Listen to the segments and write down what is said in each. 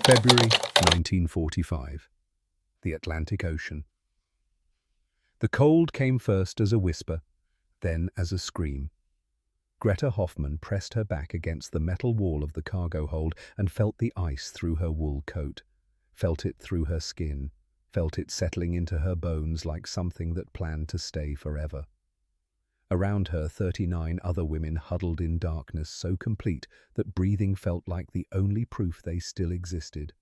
February 1945. The Atlantic Ocean. The cold came first as a whisper, then as a scream. Greta Hoffmann pressed her back against the metal wall of the cargo hold and felt the ice through her wool coat, felt it through her skin, felt it settling into her bones like something that planned to stay forever. Around her, 39 other women huddled in darkness so complete that breathing felt like the only proof they still existed.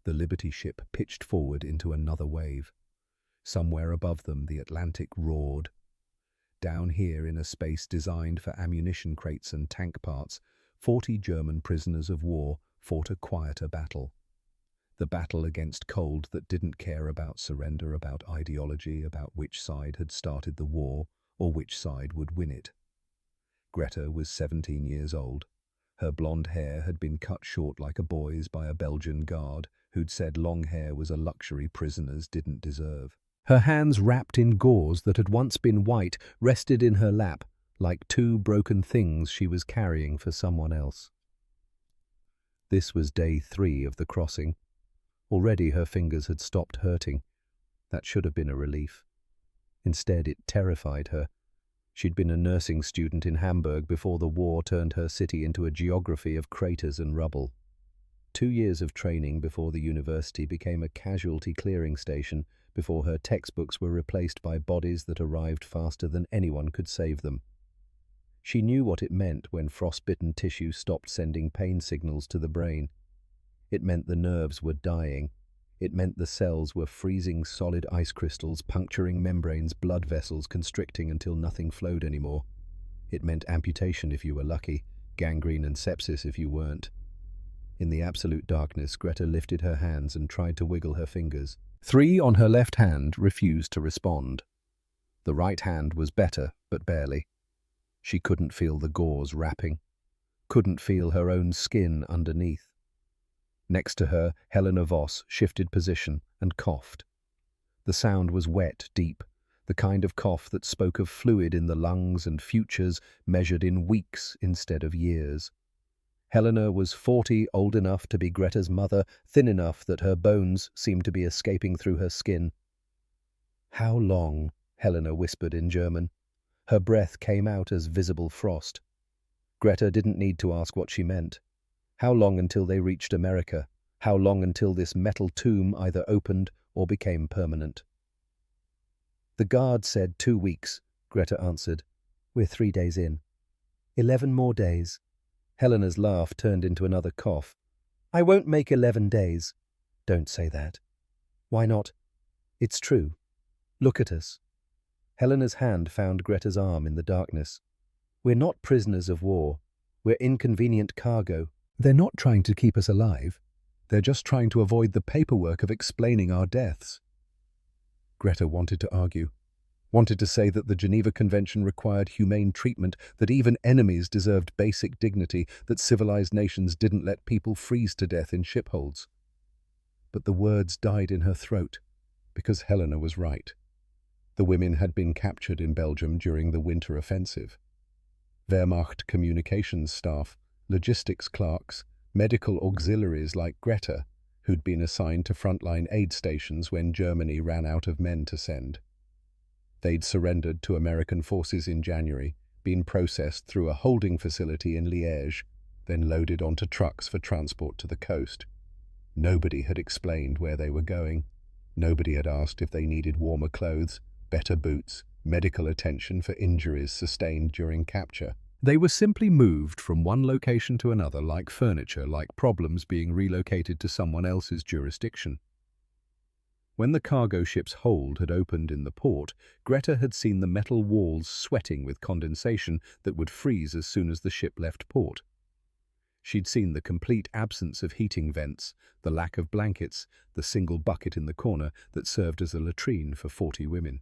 The Liberty ship pitched forward into another wave. Somewhere above them, the Atlantic roared. Down here, in a space designed for ammunition crates and tank parts, 40 German prisoners of war fought a quieter battle. The battle against cold that didn't care about surrender, about ideology, about which side had started the war, or which side would win it. Greta was 17 years old. Her blonde hair had been cut short like a boy's by a Belgian guard who'd said long hair was a luxury prisoners didn't deserve. Her hands, wrapped in gauze that had once been white, rested in her lap like two broken things she was carrying for someone else. This was day 3 of the crossing. Already her fingers had stopped hurting. That should have been a relief. Instead, it terrified her. She'd been a nursing student in Hamburg before the war turned her city into a geography of craters and rubble. 2 years of training before the university became a casualty clearing station, before her textbooks were replaced by bodies that arrived faster than anyone could save them. She knew what it meant when frostbitten tissue stopped sending pain signals to the brain. It meant the nerves were dying. It meant the cells were freezing solid ice crystals, puncturing membranes, blood vessels constricting until nothing flowed anymore. It meant amputation if you were lucky, gangrene and sepsis if you weren't. In the absolute darkness, Greta lifted her hands and tried to wiggle her fingers. 3 on her left hand refused to respond. The right hand was better, but barely. She couldn't feel the gauze wrapping, couldn't feel her own skin underneath. Next to her, Helena Voss shifted position and coughed. The sound was wet, deep, the kind of cough that spoke of fluid in the lungs and futures measured in weeks instead of years. Helena was 40, old enough to be Greta's mother, thin enough that her bones seemed to be escaping through her skin. "How long?" Helena whispered in German. Her breath came out as visible frost. Greta didn't need to ask what she meant. How long until they reached America? How long until this metal tomb either opened or became permanent? The guard said 2 weeks, Greta answered. "We're 3 days in." 11 more days. Helena's laugh turned into another cough. "I won't make 11 days. Don't say that." "Why not?" "It's true. Look at us." Helena's hand found Greta's arm in the darkness. "We're not prisoners of war. We're inconvenient cargo." "They're not trying to keep us alive. They're just trying to avoid the paperwork of explaining our deaths." Greta wanted to argue, wanted to say that the Geneva Convention required humane treatment, that even enemies deserved basic dignity, that civilized nations didn't let people freeze to death in shipholds. But the words died in her throat, because Helena was right. The women had been captured in Belgium during the winter offensive. Wehrmacht communications staff, logistics clerks, medical auxiliaries like Greta, who'd been assigned to frontline aid stations when Germany ran out of men to send. They'd surrendered to American forces in January, been processed through a holding facility in Liège, then loaded onto trucks for transport to the coast. Nobody had explained where they were going. Nobody had asked if they needed warmer clothes, better boots, medical attention for injuries sustained during capture. They were simply moved from one location to another like furniture, like problems being relocated to someone else's jurisdiction. When the cargo ship's hold had opened in the port, Greta had seen the metal walls sweating with condensation that would freeze as soon as the ship left port. She'd seen the complete absence of heating vents, the lack of blankets, the single bucket in the corner that served as a latrine for 40 women.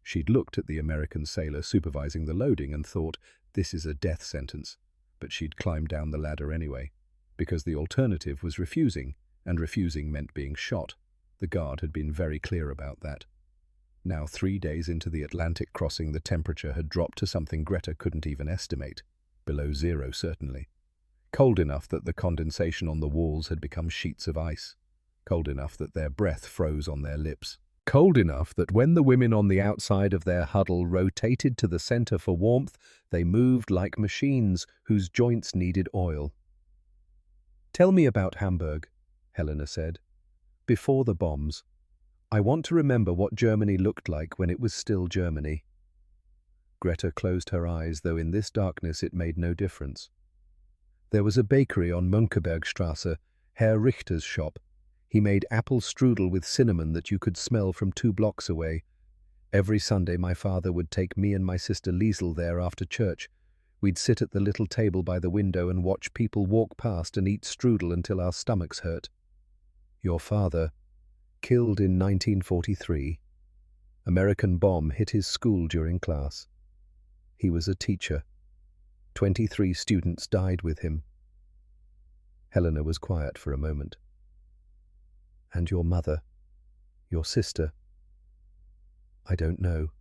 She'd looked at the American sailor supervising the loading and thought, this is a death sentence, but she'd climbed down the ladder anyway, because the alternative was refusing, and refusing meant being shot. The guard had been very clear about that. Now, 3 days into the Atlantic crossing, the temperature had dropped to something Greta couldn't even estimate. Below zero, certainly. Cold enough that the condensation on the walls had become sheets of ice. Cold enough that their breath froze on their lips. Cold enough that when the women on the outside of their huddle rotated to the center for warmth, they moved like machines whose joints needed oil. "Tell me about Hamburg," Helena said. "Before the bombs. I want to remember what Germany looked like when it was still Germany." Greta closed her eyes, though in this darkness it made no difference. There was a bakery on Mönckebergstrasse, Herr Richter's shop. He made apple strudel with cinnamon that you could smell from 2 blocks away. Every Sunday my father would take me and my sister Liesel there after church. We'd sit at the little table by the window and watch people walk past and eat strudel until our stomachs hurt. Your father, killed in 1943. American bomb hit his school during class. He was a teacher. 23 students died with him. Helena was quiet for a moment. "And your mother, your sister?" "I don't know."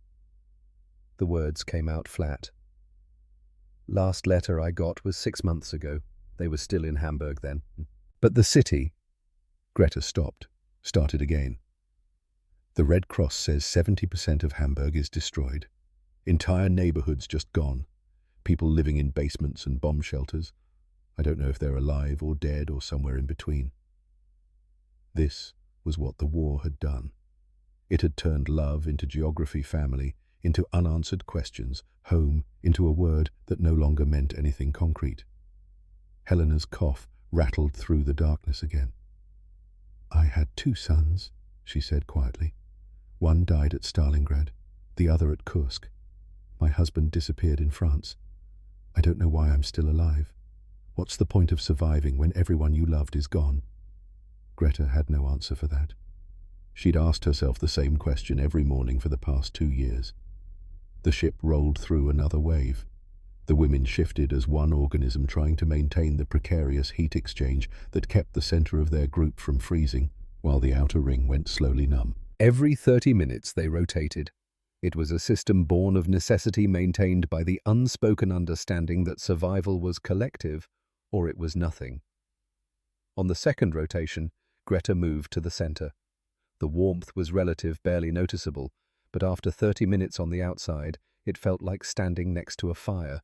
The words came out flat. "Last letter I got was 6 months ago. They were still in Hamburg then." "But the city—" Greta stopped, started again. "The Red Cross says 70% of Hamburg is destroyed. Entire neighborhoods just gone. People living in basements and bomb shelters. I don't know if they're alive or dead or somewhere in between." This was what the war had done. It had turned love into geography, family into unanswered questions, home into a word that no longer meant anything concrete. Helena's cough rattled through the darkness again. "I had 2 sons," she said quietly. "One died at Stalingrad, the other at Kursk. My husband disappeared in France. I don't know why I'm still alive. What's the point of surviving when everyone you loved is gone?" Greta had no answer for that. She'd asked herself the same question every morning for the past 2 years. The ship rolled through another wave. The women shifted as one organism, trying to maintain the precarious heat exchange that kept the center of their group from freezing, while the outer ring went slowly numb. Every 30 minutes they rotated. It was a system born of necessity, maintained by the unspoken understanding that survival was collective or it was nothing. On the second rotation, Greta moved to the center. The warmth was relative, barely noticeable, but after 30 minutes on the outside, it felt like standing next to a fire.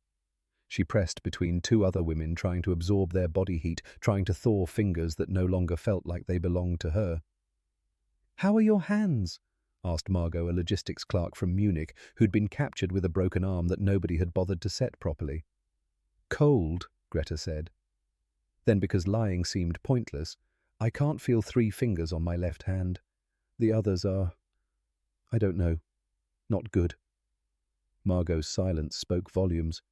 She pressed between 2 other women, trying to absorb their body heat, trying to thaw fingers that no longer felt like they belonged to her. "How are your hands?" asked Margot, a logistics clerk from Munich, who'd been captured with a broken arm that nobody had bothered to set properly. "Cold," Greta said. Then, because lying seemed pointless, "I can't feel 3 fingers on my left hand. The others are, I don't know, not good." Margot's silence spoke volumes.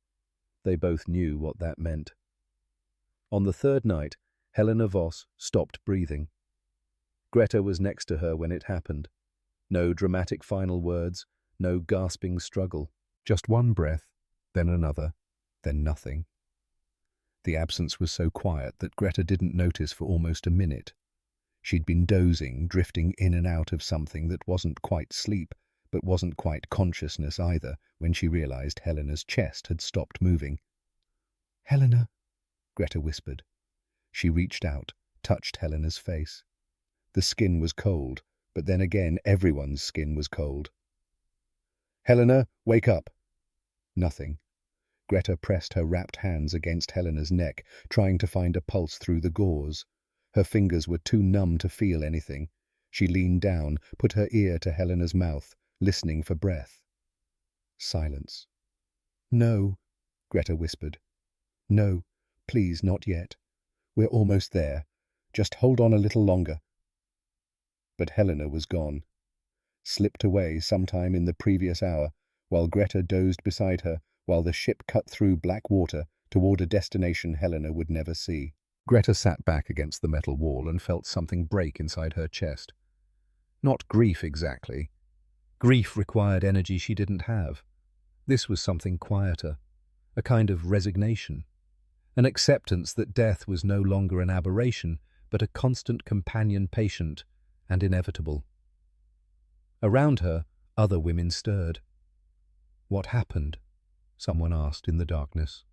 They both knew what that meant. On the third night, Helena Voss stopped breathing. Greta was next to her when it happened. No dramatic final words, no gasping struggle. Just one breath, then another, then nothing. The absence was so quiet that Greta didn't notice for almost a minute. She'd been dozing, drifting in and out of something that wasn't quite sleep, but wasn't quite consciousness either, when she realized Helena's chest had stopped moving. "Helena," Greta whispered. She reached out, touched Helena's face. The skin was cold, but then again everyone's skin was cold. "Helena, wake up!" Nothing. Greta pressed her wrapped hands against Helena's neck, trying to find a pulse through the gauze. Her fingers were too numb to feel anything. She leaned down, put her ear to Helena's mouth, listening for breath. Silence. "No," Greta whispered. "No, please, not yet. We're almost there. Just hold on a little longer." But Helena was gone. Slipped away sometime in the previous hour, while Greta dozed beside her, while the ship cut through black water toward a destination Helena would never see. Greta sat back against the metal wall and felt something break inside her chest. Not grief exactly. Grief required energy she didn't have. This was something quieter, a kind of resignation, an acceptance that death was no longer an aberration, but a constant companion, patient and inevitable. Around her, other women stirred. "What happened?" someone asked in the darkness.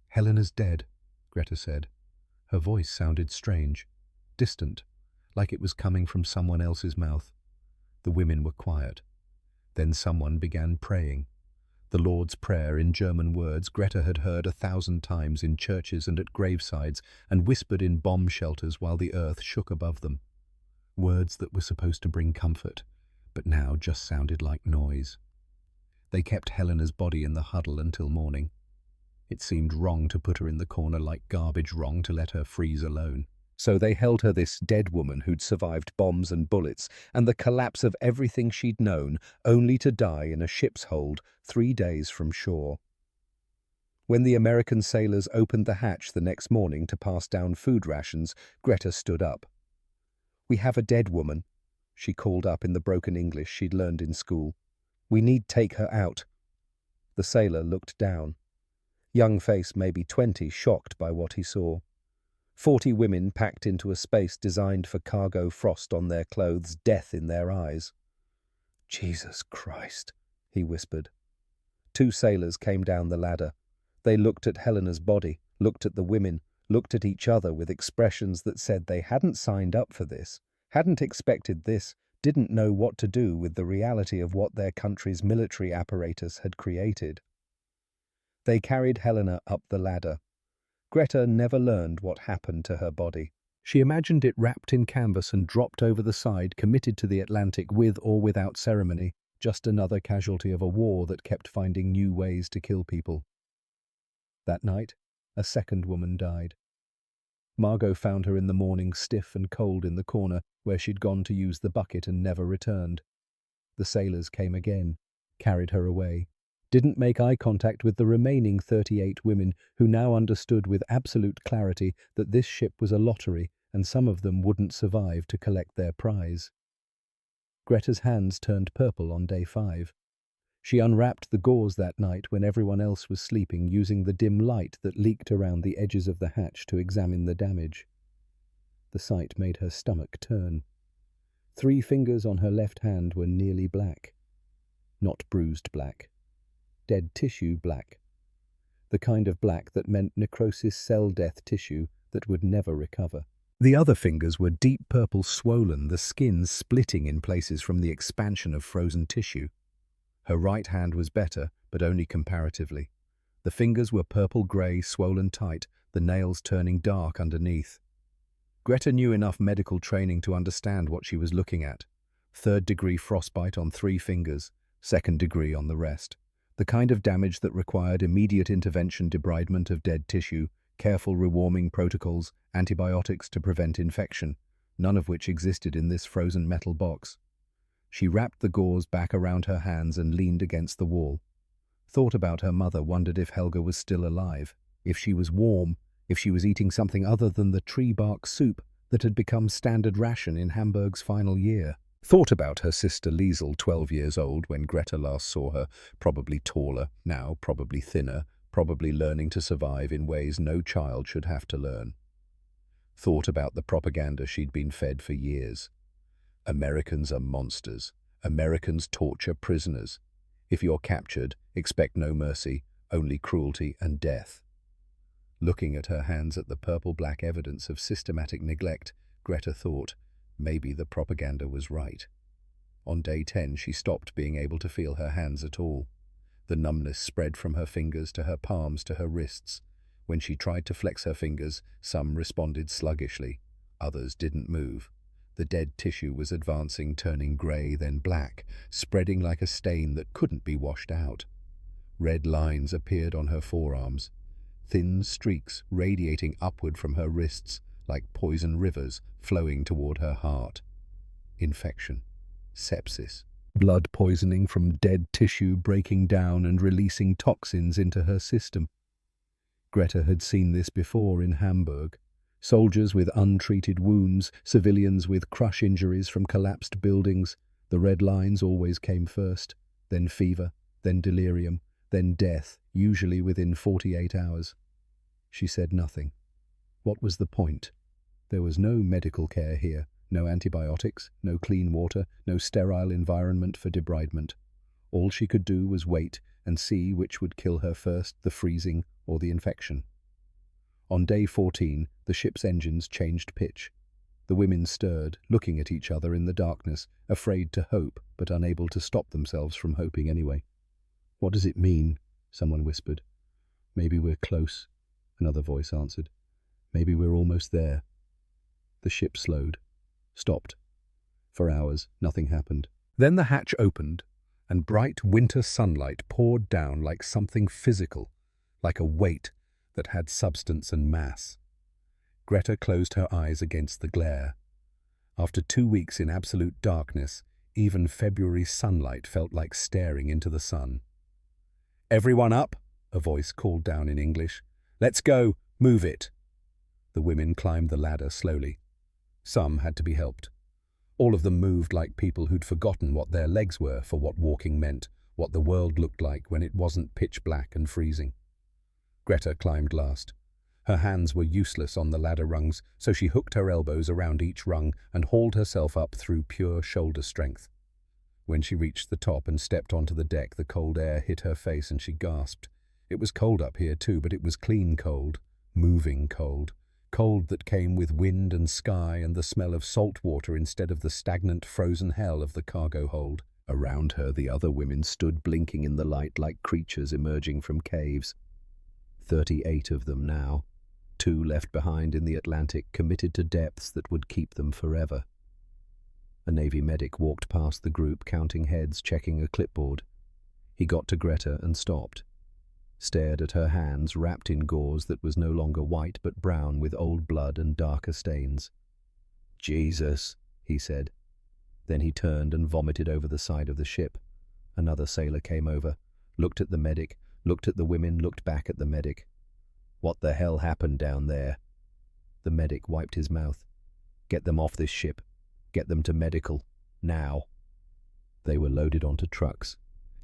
"Helena's dead," Greta said. Her voice sounded strange, distant, like it was coming from someone else's mouth. The women were quiet. Then someone began praying. The Lord's Prayer in German words Greta had heard 1,000 times in churches and at gravesides and whispered in bomb shelters while the earth shook above them. Words that were supposed to bring comfort, but now just sounded like noise. They kept Helena's body in the huddle until morning. It seemed wrong to put her in the corner, like garbage wrong to let her freeze alone. So they held her, this dead woman who'd survived bombs and bullets and the collapse of everything she'd known, only to die in a ship's hold 3 days from shore. When the American sailors opened the hatch the next morning to pass down food rations, Greta stood up. "We have a dead woman," she called up in the broken English she'd learned in school. "We need take her out." The sailor looked down. Young face, maybe 20, shocked by what he saw. 40 women packed into a space designed for cargo, frost on their clothes, death in their eyes. "Jesus Christ," he whispered. 2 sailors came down the ladder. They looked at Helena's body, looked at the women, looked at each other with expressions that said they hadn't signed up for this, hadn't expected this, didn't know what to do with the reality of what their country's military apparatus had created. They carried Helena up the ladder. Greta never learned what happened to her body. She imagined it wrapped in canvas and dropped over the side, committed to the Atlantic with or without ceremony, just another casualty of a war that kept finding new ways to kill people. That night, a second woman died. Margot found her in the morning, stiff and cold in the corner where she'd gone to use the bucket and never returned. The sailors came again, carried her away, didn't make eye contact with the remaining 38 women who now understood with absolute clarity that this ship was a lottery and some of them wouldn't survive to collect their prize. Greta's hands turned purple on day 5. She unwrapped the gauze that night when everyone else was sleeping, using the dim light that leaked around the edges of the hatch to examine the damage. The sight made her stomach turn. 3 fingers on her left hand were nearly black. Not bruised black. Dead tissue black. The kind of black that meant necrosis, cell death tissue that would never recover. The other fingers were deep purple, swollen, the skin splitting in places from the expansion of frozen tissue. Her right hand was better, but only comparatively. The fingers were purple-grey, swollen tight, the nails turning dark underneath. Greta knew enough medical training to understand what she was looking at. 3rd-degree frostbite on 3 fingers, 2nd degree on the rest. The kind of damage that required immediate intervention, debridement of dead tissue, careful rewarming protocols, antibiotics to prevent infection, none of which existed in this frozen metal box. She wrapped the gauze back around her hands and leaned against the wall. Thought about her mother, wondered if Helga was still alive, if she was warm, if she was eating something other than the tree bark soup that had become standard ration in Hamburg's final year. Thought about her sister Liesel, 12 years old when Greta last saw her, probably taller, now probably thinner, probably learning to survive in ways no child should have to learn. Thought about the propaganda she'd been fed for years. Americans are monsters. Americans torture prisoners. If you're captured, expect no mercy, only cruelty and death. Looking at her hands at the purple-black evidence of systematic neglect, Greta thought, maybe the propaganda was right. On day 10, she stopped being able to feel her hands at all. The numbness spread from her fingers to her palms to her wrists. When she tried to flex her fingers, some responded sluggishly. Others didn't move. The dead tissue was advancing, turning grey, then black, spreading like a stain that couldn't be washed out. Red lines appeared on her forearms, thin streaks radiating upward from her wrists, like poison rivers flowing toward her heart. Infection. Sepsis. Blood poisoning from dead tissue breaking down and releasing toxins into her system. Greta had seen this before in Hamburg. Soldiers with untreated wounds, civilians with crush injuries from collapsed buildings. The red lines always came first, then fever, then delirium, then death, usually within 48 hours. She said nothing. What was the point? There was no medical care here, no antibiotics, no clean water, no sterile environment for debridement. All she could do was wait and see which would kill her first, the freezing or the infection. On day 14, the ship's engines changed pitch. The women stirred, looking at each other in the darkness, afraid to hope, but unable to stop themselves from hoping anyway. "What does it mean?" someone whispered. "Maybe we're close," another voice answered. "Maybe we're almost there." The ship slowed, stopped. For hours, nothing happened. Then the hatch opened, and bright winter sunlight poured down like something physical, like a weight that had substance and mass. Greta closed her eyes against the glare. After 2 weeks in absolute darkness, even February sunlight felt like staring into the sun. "Everyone up," a voice called down in English. "Let's go, move it." The women climbed the ladder slowly. Some had to be helped. All of them moved like people who'd forgotten what their legs were for what walking meant, what the world looked like when it wasn't pitch black and freezing. Greta climbed last. Her hands were useless on the ladder rungs, so she hooked her elbows around each rung and hauled herself up through pure shoulder strength. When she reached the top and stepped onto the deck, the cold air hit her face and she gasped. It was cold up here too, but it was clean cold, moving cold. Cold that came with wind and sky and the smell of salt water instead of the stagnant frozen hell of the cargo hold. Around her, the other women stood blinking in the light like creatures emerging from caves. 38 of them now. 2 left behind in the Atlantic, committed to depths that would keep them forever. A Navy medic walked past the group, counting heads, checking a clipboard. He got to Greta and stopped. Stared at her hands, wrapped in gauze that was no longer white but brown with old blood and darker stains. "Jesus," he said. Then he turned and vomited over the side of the ship. Another sailor came over, looked at the medic, looked at the women, looked back at the medic. "What the hell happened down there?" The medic wiped his mouth. "Get them off this ship. Get them to medical. Now." They were loaded onto trucks.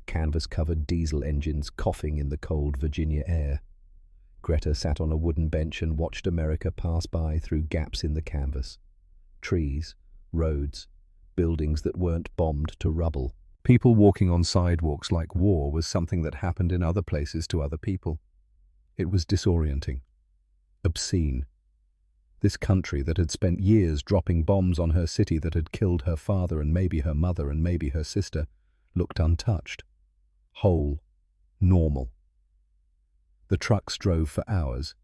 Canvas-covered diesel engines coughing in the cold Virginia air. Greta sat on a wooden bench and watched America pass by through gaps in the canvas. Trees, roads, buildings that weren't bombed to rubble. People walking on sidewalks like war was something that happened in other places to other people. It was disorienting, obscene. This country that had spent years dropping bombs on her city that had killed her father and maybe her mother and maybe her sister looked untouched, whole, normal. The trucks drove for hours,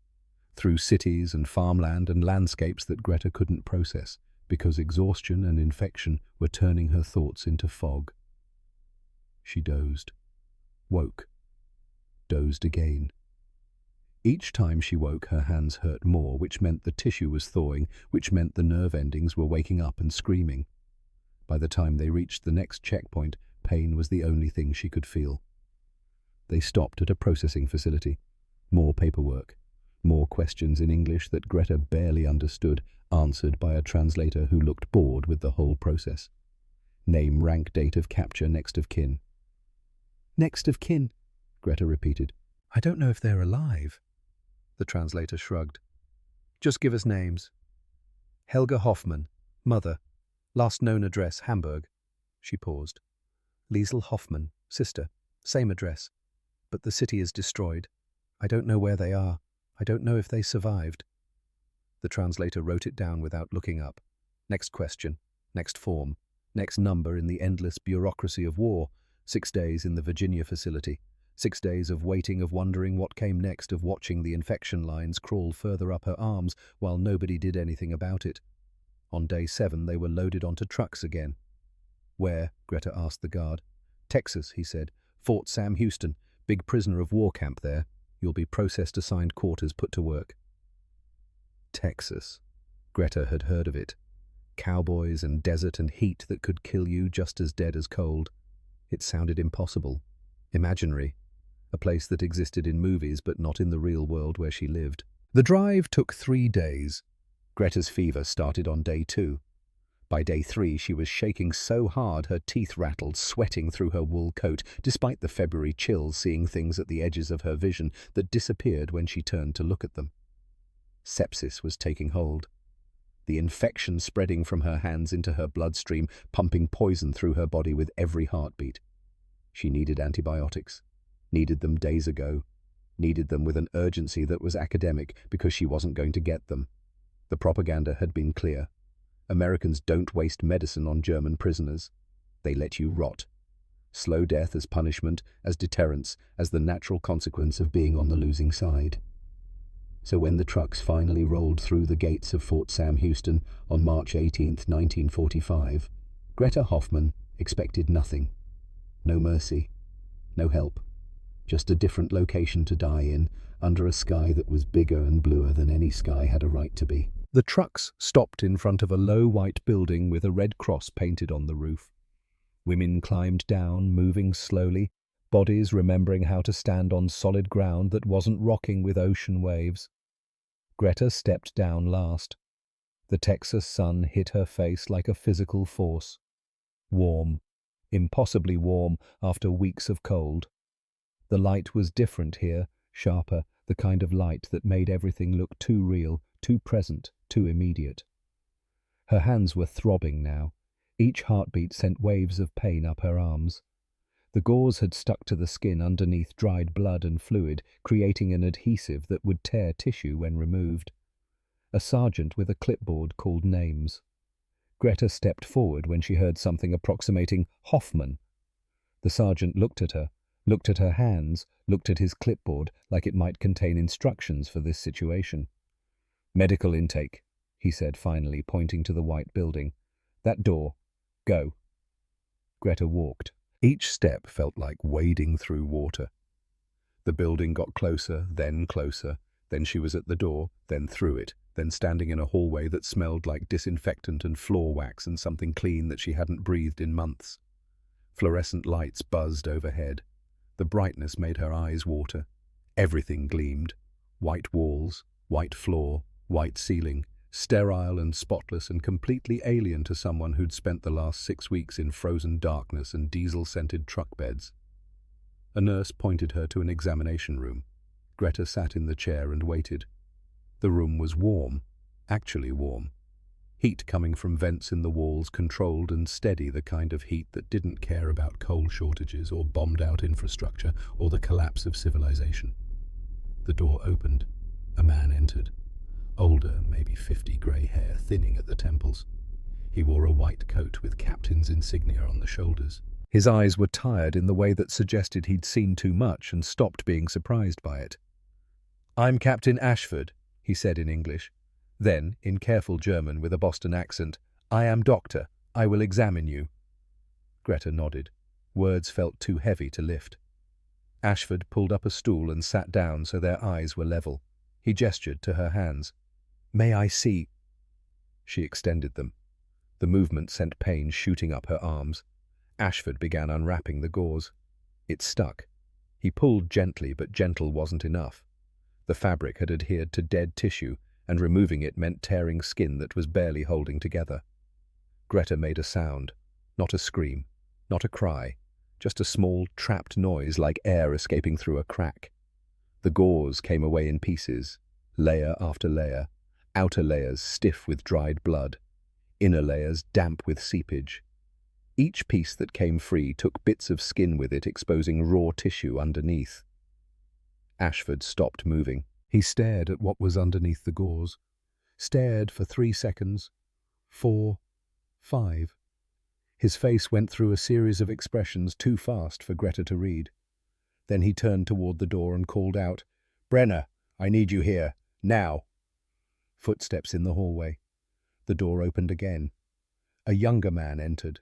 through cities and farmland and landscapes that Greta couldn't process because exhaustion and infection were turning her thoughts into fog. She dozed, woke, dozed again. Each time she woke, her hands hurt more, which meant the tissue was thawing, which meant the nerve endings were waking up and screaming. By the time they reached the next checkpoint, pain was the only thing she could feel. They stopped at a processing facility. More paperwork. More questions in English that Greta barely understood, answered by a translator who looked bored with the whole process. Name, rank, date of capture, next of kin. "Next of kin," Greta repeated. "I don't know if they're alive." The translator shrugged. "Just give us names." "Helga Hoffman, mother. Last known address, Hamburg." She paused. "Liesel Hoffman, sister. Same address. But the city is destroyed. I don't know where they are. I don't know if they survived." The translator wrote it down without looking up. Next question, next form, next number in the endless bureaucracy of war. 6 days in the Virginia facility. 6 days of waiting, of wondering what came next, of watching the infection lines crawl further up her arms while nobody did anything about it. On day 7, they were loaded onto trucks again. "Where?" Greta asked the guard. "Texas," he said. "Fort Sam Houston. Big prisoner of war camp there. You'll be processed, assigned quarters, put to work." Texas. Greta had heard of it. Cowboys and desert and heat that could kill you just as dead as cold. It sounded impossible. Imaginary. A place that existed in movies but not in the real world where she lived. The drive took 3 days. Greta's fever started on day 2. By day 3, she was shaking so hard her teeth rattled, sweating through her wool coat, despite the February chills, seeing things at the edges of her vision that disappeared when she turned to look at them. Sepsis was taking hold. The infection spreading from her hands into her bloodstream, pumping poison through her body with every heartbeat. She needed antibiotics. Needed them days ago. needed them with an urgency that was academic because she wasn't going to get them. The propaganda had been clear. Americans don't waste medicine on German prisoners. They let you rot. Slow death as punishment, as deterrence, as the natural consequence of being on the losing side. So when the trucks finally rolled through the gates of Fort Sam Houston on March 18, 1945, Greta Hoffmann expected nothing. No mercy, no help. Just a different location to die in, under a sky that was bigger and bluer than any sky had a right to be. The trucks stopped in front of a low white building with a red cross painted on the roof. Women climbed down, moving slowly, bodies remembering how to stand on solid ground that wasn't rocking with ocean waves. Greta stepped down last. The Texas sun hit her face like a physical force. Warm, impossibly warm after weeks of cold. The light was different here, sharper, the kind of light that made everything look too real, too present, too immediate. Her hands were throbbing now. Each heartbeat sent waves of pain up her arms. The gauze had stuck to the skin underneath dried blood and fluid, creating an adhesive that would tear tissue when removed. A sergeant with a clipboard called names. Greta stepped forward when she heard something approximating Hoffmann. The sergeant looked at her hands, looked at his clipboard like it might contain instructions for this situation. "Medical intake," he said finally, pointing to the white building. "That door. Go." Greta walked. Each step felt like wading through water. The building got closer, then she was at the door, then through it, then standing in a hallway that smelled like disinfectant and floor wax and something clean that she hadn't breathed in months. Fluorescent lights buzzed overhead. The brightness made her eyes water. Everything gleamed. White walls, white floor, white ceiling, sterile and spotless and completely alien to someone who'd spent the last 6 weeks in frozen darkness and diesel-scented truck beds. A nurse pointed her to an examination room. Greta sat in the chair and waited. The room was warm, actually warm. Heat coming from vents in the walls, controlled and steady, the kind of heat that didn't care about coal shortages or bombed-out infrastructure or the collapse of civilization. The door opened. A man entered. Older, maybe 50, grey hair thinning at the temples. He wore a white coat with captain's insignia on the shoulders. His eyes were tired in the way that suggested he'd seen too much and stopped being surprised by it. "I'm Captain Ashford," he said in English. Then, in careful German with a Boston accent, "I am doctor. I will examine you." Greta nodded. Words felt too heavy to lift. Ashford pulled up a stool and sat down so their eyes were level. He gestured to her hands. "May I see?" She extended them. The movement sent pain shooting up her arms. Ashford began unwrapping the gauze. It stuck. He pulled gently, but gentle wasn't enough. The fabric had adhered to dead tissue, and removing it meant tearing skin that was barely holding together. Greta made a sound. Not a scream, not a cry, just a small, trapped noise like air escaping through a crack. The gauze came away in pieces, layer after layer, outer layers stiff with dried blood, inner layers damp with seepage. Each piece that came free took bits of skin with it, exposing raw tissue underneath. Ashford stopped moving. He stared at what was underneath the gauze. Stared for 3 seconds, 4, 5. His face went through a series of expressions too fast for Greta to read. Then he turned toward the door and called out, "Brenner, I need you here, now." Footsteps in the hallway. The door opened again. A younger man entered,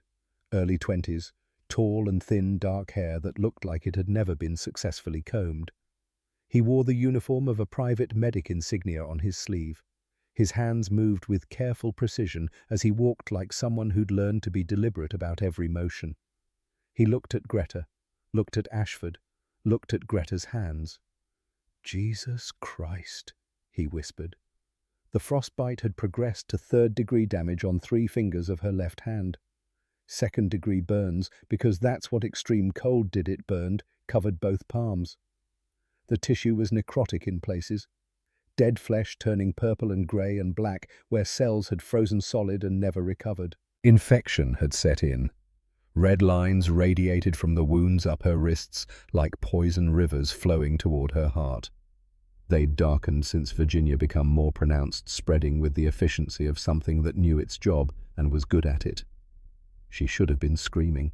early 20s, tall and thin dark hair that looked like it had never been successfully combed. He wore the uniform of a private medic insignia on his sleeve. His hands moved with careful precision as he walked like someone who'd learned to be deliberate about every motion. He looked at Greta, looked at Ashford, looked at Greta's hands. "Jesus Christ," he whispered. The frostbite had progressed to 3rd-degree damage on 3 fingers of her left hand. 2nd-degree burns, because that's what extreme cold did. It burned, covered both palms. The tissue was necrotic in places, dead flesh turning purple and grey and black where cells had frozen solid and never recovered. Infection had set in. Red lines radiated from the wounds up her wrists like poison rivers flowing toward her heart. They'd darkened since Virginia become more pronounced, spreading with the efficiency of something that knew its job and was good at it. She should have been screaming.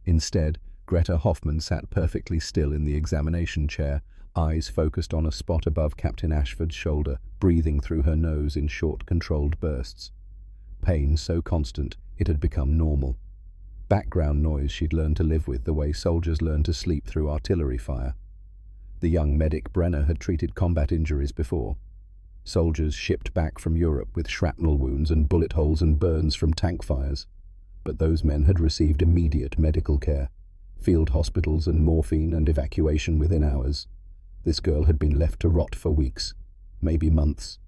Instead, Greta Hoffman sat perfectly still in the examination chair, eyes focused on a spot above Captain Ashford's shoulder, breathing through her nose in short, controlled bursts. Pain so constant it had become normal. Background noise she'd learned to live with the way soldiers learn to sleep through artillery fire. The young medic Brenner had treated combat injuries before. Soldiers shipped back from Europe with shrapnel wounds and bullet holes and burns from tank fires. But those men had received immediate medical care, field hospitals and morphine and evacuation within hours. This girl had been left to rot for weeks, maybe months.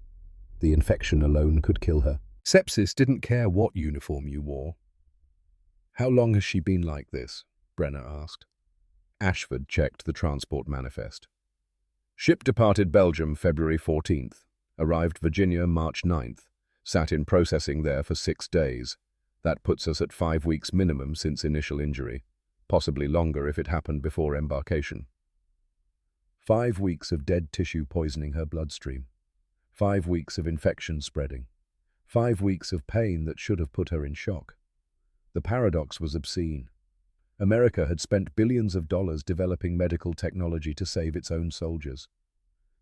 The infection alone could kill her. Sepsis didn't care what uniform you wore. "How long has she been like this?" Brenner asked. Ashford checked the transport manifest. "Ship departed Belgium February 14th, arrived Virginia March 9th, sat in processing there for 6 days. That puts us at 5 weeks minimum since initial injury, possibly longer if it happened before embarkation. 5 weeks of dead tissue poisoning her bloodstream. 5 weeks of infection spreading. 5 weeks of pain that should have put her in shock." The paradox was obscene. America had spent billions of dollars developing medical technology to save its own soldiers.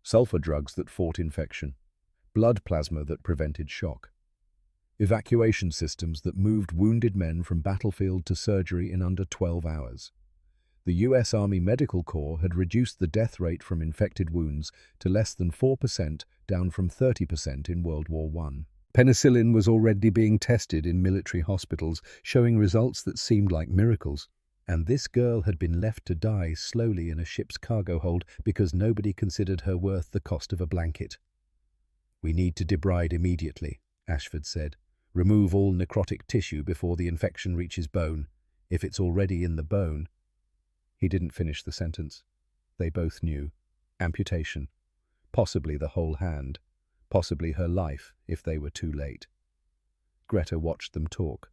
Sulfur drugs that fought infection. Blood plasma that prevented shock. Evacuation systems that moved wounded men from battlefield to surgery in under 12 hours. The U.S. Army Medical Corps had reduced the death rate from infected wounds to less than 4%, down from 30% in World War I. Penicillin was already being tested in military hospitals, showing results that seemed like miracles. And this girl had been left to die slowly in a ship's cargo hold because nobody considered her worth the cost of a blanket. "We need to debride immediately," Ashford said. "Remove all necrotic tissue before the infection reaches bone. If it's already in the bone—" He didn't finish the sentence. They both knew. Amputation. Possibly the whole hand. Possibly her life, if they were too late. Greta watched them talk.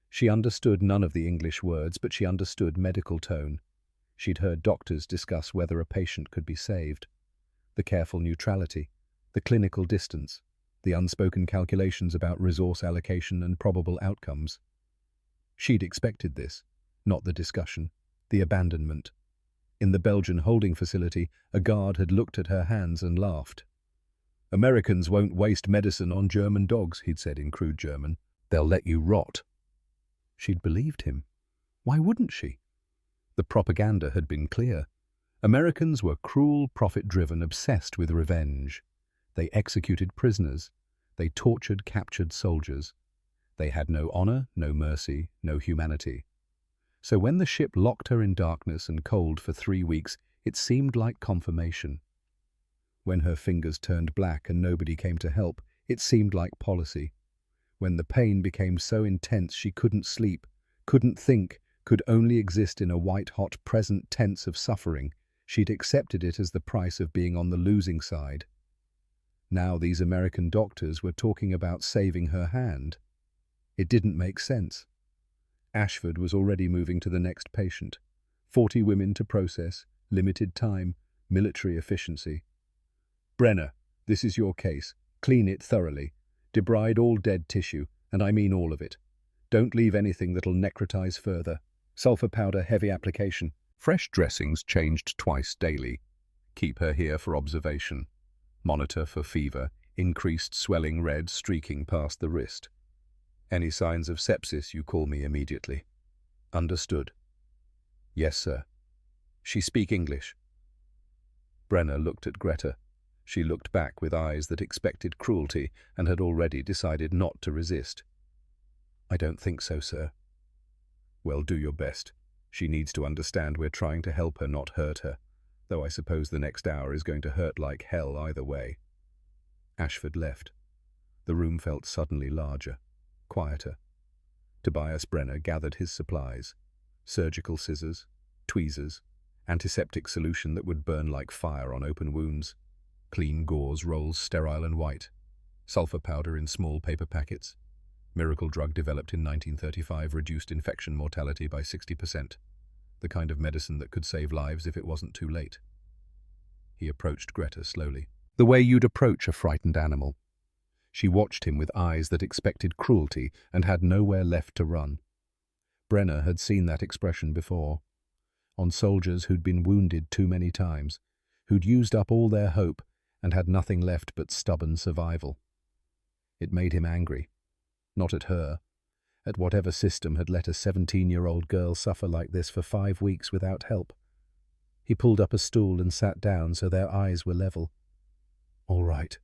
She understood none of the English words, but she understood medical tone. She'd heard doctors discuss whether a patient could be saved. The careful neutrality, the clinical distance, the unspoken calculations about resource allocation and probable outcomes. She'd expected this, not the discussion, the abandonment. In the Belgian holding facility, a guard had looked at her hands and laughed. "Americans won't waste medicine on German dogs," he'd said in crude German. "They'll let you rot." She'd believed him. Why wouldn't she? The propaganda had been clear. Americans were cruel, profit-driven, obsessed with revenge. They executed prisoners. They tortured captured soldiers. They had no honor, no mercy, no humanity. So when the ship locked her in darkness and cold for 3 weeks, it seemed like confirmation. When her fingers turned black and nobody came to help, it seemed like policy. When the pain became so intense she couldn't sleep, couldn't think, could only exist in a white-hot present tense of suffering, she'd accepted it as the price of being on the losing side. Now these American doctors were talking about saving her hand. It didn't make sense. Ashford was already moving to the next patient. 40 women to process, limited time, military efficiency. "Brenner, this is your case. Clean it thoroughly. Debride all dead tissue, and I mean all of it. Don't leave anything that'll necrotize further. Sulfur powder, heavy application. Fresh dressings changed twice daily. Keep her here for observation. Monitor for fever, increased swelling red streaking past the wrist. Any signs of sepsis, you call me immediately." "Understood." "Yes, sir." "She speak English?" Brenner looked at Greta. She looked back with eyes that expected cruelty and had already decided not to resist. "I don't think so, sir." "Well, do your best. She needs to understand we're trying to help her, not hurt her, though I suppose the next hour is going to hurt like hell either way." Ashford left. The room felt suddenly larger, quieter. Tobias Brenner gathered his supplies: surgical scissors, tweezers, antiseptic solution that would burn like fire on open wounds, clean gauze rolls sterile and white, sulfur powder in small paper packets. Miracle drug developed in 1935 reduced infection mortality by 60%. The kind of medicine that could save lives if it wasn't too late. He approached Greta slowly. The way you'd approach a frightened animal. She watched him with eyes that expected cruelty and had nowhere left to run. Brenner had seen that expression before. On soldiers who'd been wounded too many times, who'd used up all their hope and had nothing left but stubborn survival. It made him angry. Not at her, at whatever system had let a 17-year-old girl suffer like this for 5 weeks without help. He pulled up a stool and sat down so their eyes were level. "All right,"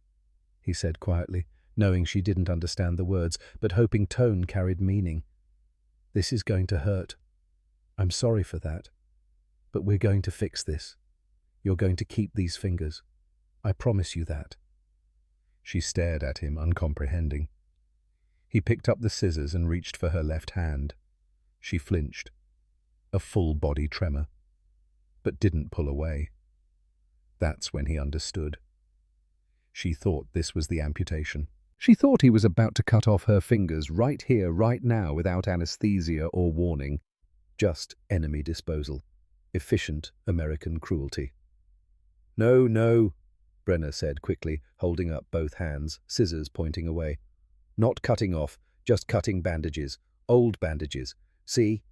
he said quietly, knowing she didn't understand the words, but hoping tone carried meaning. "This is going to hurt. I'm sorry for that. But we're going to fix this. You're going to keep these fingers. I promise you that." She stared at him, uncomprehending. He picked up the scissors and reached for her left hand. She flinched, a full-body tremor, but didn't pull away. That's when he understood. She thought this was the amputation. She thought he was about to cut off her fingers right here, right now, without anesthesia or warning. Just enemy disposal. Efficient American cruelty. "No, no," Brenner said quickly, holding up both hands, scissors pointing away. "Not cutting off, just cutting bandages. Old bandages. See?"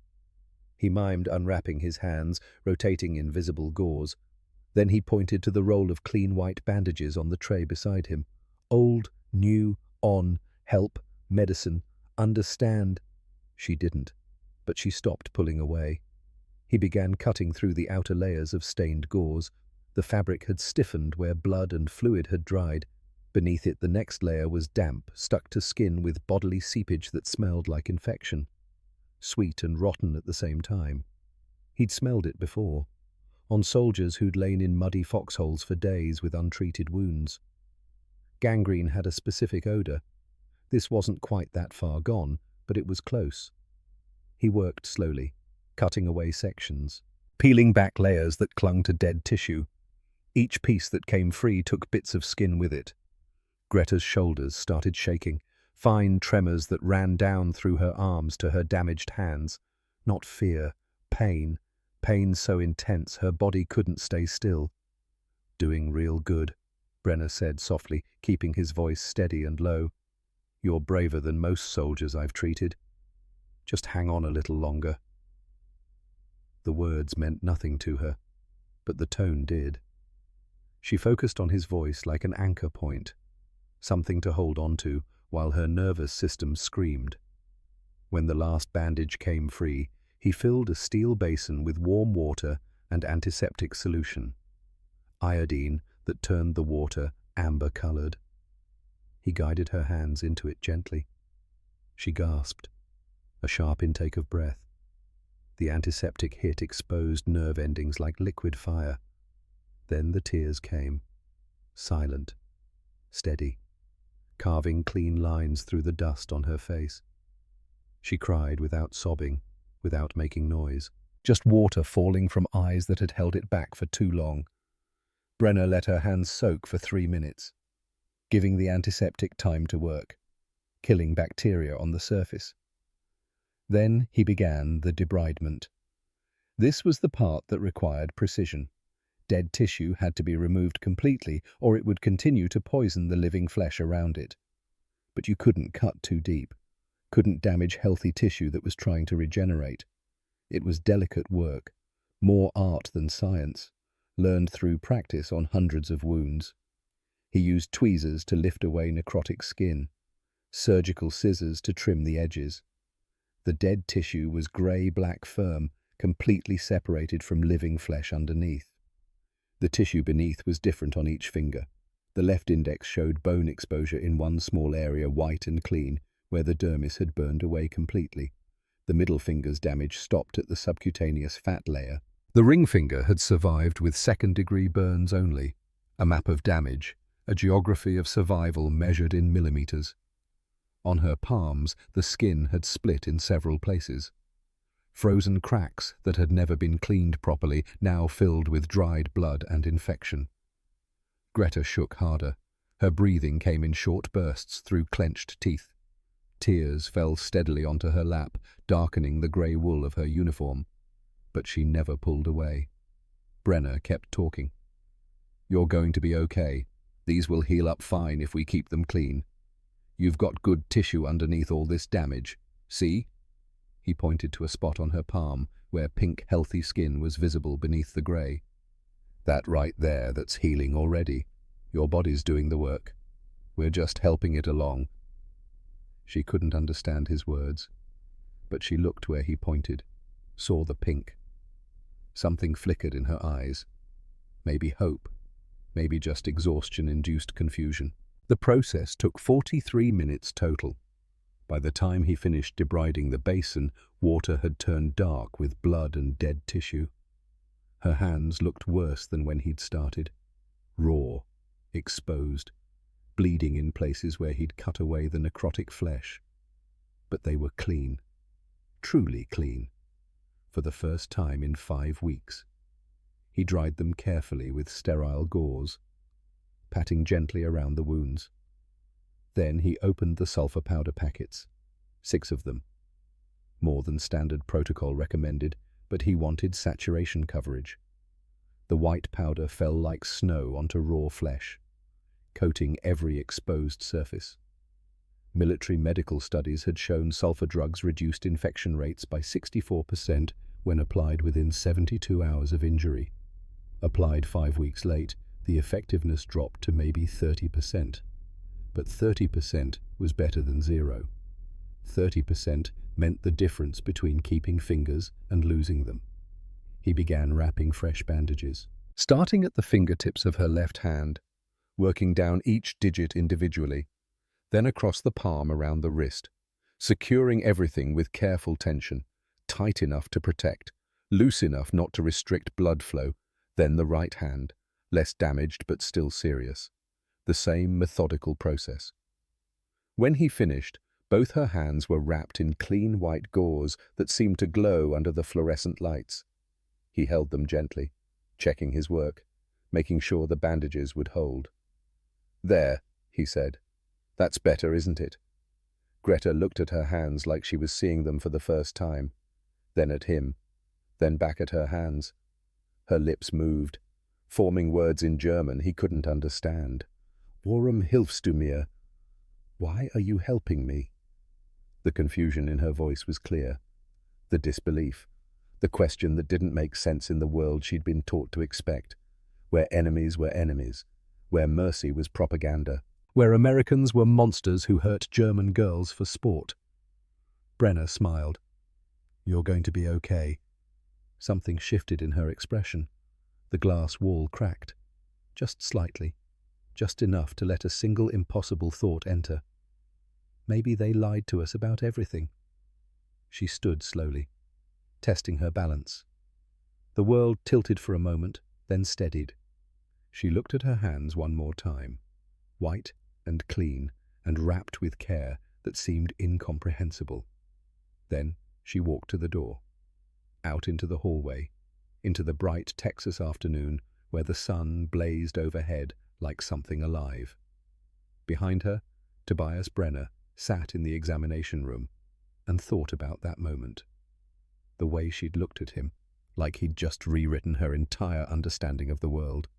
He mimed unwrapping his hands, rotating invisible gauze. Then he pointed to the roll of clean white bandages on the tray beside him. "Old, new, on, help, medicine, understand." She didn't, but she stopped pulling away. He began cutting through the outer layers of stained gauze. The fabric had stiffened where blood and fluid had dried. Beneath it, the next layer was damp, stuck to skin with bodily seepage that smelled like infection. Sweet and rotten at the same time. He'd smelled it before, on soldiers who'd lain in muddy foxholes for days with untreated wounds. Gangrene had a specific odor. This wasn't quite that far gone, but it was close. He worked slowly, cutting away sections, peeling back layers that clung to dead tissue. Each piece that came free took bits of skin with it. Greta's shoulders started shaking, fine tremors that ran down through her arms to her damaged hands. Not fear, pain. Pain so intense her body couldn't stay still. "Doing real good," Brenner said softly, keeping his voice steady and low. "You're braver than most soldiers I've treated. Just hang on a little longer." The words meant nothing to her, but the tone did. She focused on his voice like an anchor point, something to hold on to while her nervous system screamed. When the last bandage came free, he filled a steel basin with warm water and antiseptic solution, iodine that turned the water amber-colored. He guided her hands into it gently. She gasped, a sharp intake of breath. The antiseptic hit exposed nerve endings like liquid fire. Then the tears came, silent, steady, carving clean lines through the dust on her face. She cried without sobbing, without making noise, just water falling from eyes that had held it back for too long. Brenner let her hands soak for 3 minutes, giving the antiseptic time to work, killing bacteria on the surface. Then he began the debridement. This was the part that required precision. Dead tissue had to be removed completely, or it would continue to poison the living flesh around it. But you couldn't cut too deep, couldn't damage healthy tissue that was trying to regenerate. It was delicate work, more art than science, learned through practice on hundreds of wounds. He used tweezers to lift away necrotic skin, surgical scissors to trim the edges. The dead tissue was grey-black firm, completely separated from living flesh underneath. The tissue beneath was different on each finger. The left index showed bone exposure in one small area, white and clean, where the dermis had burned away completely. The middle finger's damage stopped at the subcutaneous fat layer. The ring finger had survived with second-degree burns only. A map of damage, a geography of survival measured in millimeters. On her palms, the skin had split in several places. Frozen cracks that had never been cleaned properly, now filled with dried blood and infection. Greta shook harder. Her breathing came in short bursts through clenched teeth. Tears fell steadily onto her lap, darkening the grey wool of her uniform. But she never pulled away. Brenner kept talking. "You're going to be okay. These will heal up fine if we keep them clean. You've got good tissue underneath all this damage. See?" He pointed to a spot on her palm where pink, healthy skin was visible beneath the grey. "That right there, that's healing already. Your body's doing the work. We're just helping it along." She couldn't understand his words, but she looked where he pointed, saw the pink. Something flickered in her eyes. Maybe hope, maybe just exhaustion-induced confusion. The process took 43 minutes total. By the time he finished debriding the basin, water had turned dark with blood and dead tissue. Her hands looked worse than when he'd started. Raw, exposed, bleeding in places where he'd cut away the necrotic flesh. But they were clean, truly clean, for the first time in 5 weeks. He dried them carefully with sterile gauze, patting gently around the wounds. Then he opened the sulfur powder packets, 6 of them. More than standard protocol recommended, but he wanted saturation coverage. The white powder fell like snow onto raw flesh, coating every exposed surface. Military medical studies had shown sulfur drugs reduced infection rates by 64% when applied within 72 hours of injury. Applied 5 weeks late, the effectiveness dropped to maybe 30%. But 30% was better than 0. 30% meant the difference between keeping fingers and losing them. He began wrapping fresh bandages, starting at the fingertips of her left hand, working down each digit individually, then across the palm around the wrist, securing everything with careful tension, tight enough to protect, loose enough not to restrict blood flow, then the right hand, less damaged but still serious. The same methodical process. When he finished, both her hands were wrapped in clean white gauze that seemed to glow under the fluorescent lights. He held them gently, checking his work, making sure the bandages would hold. "There," he said. "That's better, isn't it?" Greta looked at her hands like she was seeing them for the first time, then at him, then back at her hands. Her lips moved, forming words in German he couldn't understand. "Warum hilfst du mir?" "Why are you helping me?" The confusion in her voice was clear. The disbelief. The question that didn't make sense in the world she'd been taught to expect, where enemies were enemies, where mercy was propaganda, where Americans were monsters who hurt German girls for sport. Brenner smiled. "You're going to be okay." Something shifted in her expression. The glass wall cracked, just slightly. Just enough to let a single impossible thought enter. Maybe they lied to us about everything. She stood slowly, testing her balance. The world tilted for a moment, then steadied. She looked at her hands one more time, white and clean and wrapped with care that seemed incomprehensible. Then she walked to the door, out into the hallway, into the bright Texas afternoon where the sun blazed overhead like something alive. Behind her, Tobias Brenner sat in the examination room and thought about that moment. The way she'd looked at him, like he'd just rewritten her entire understanding of the world.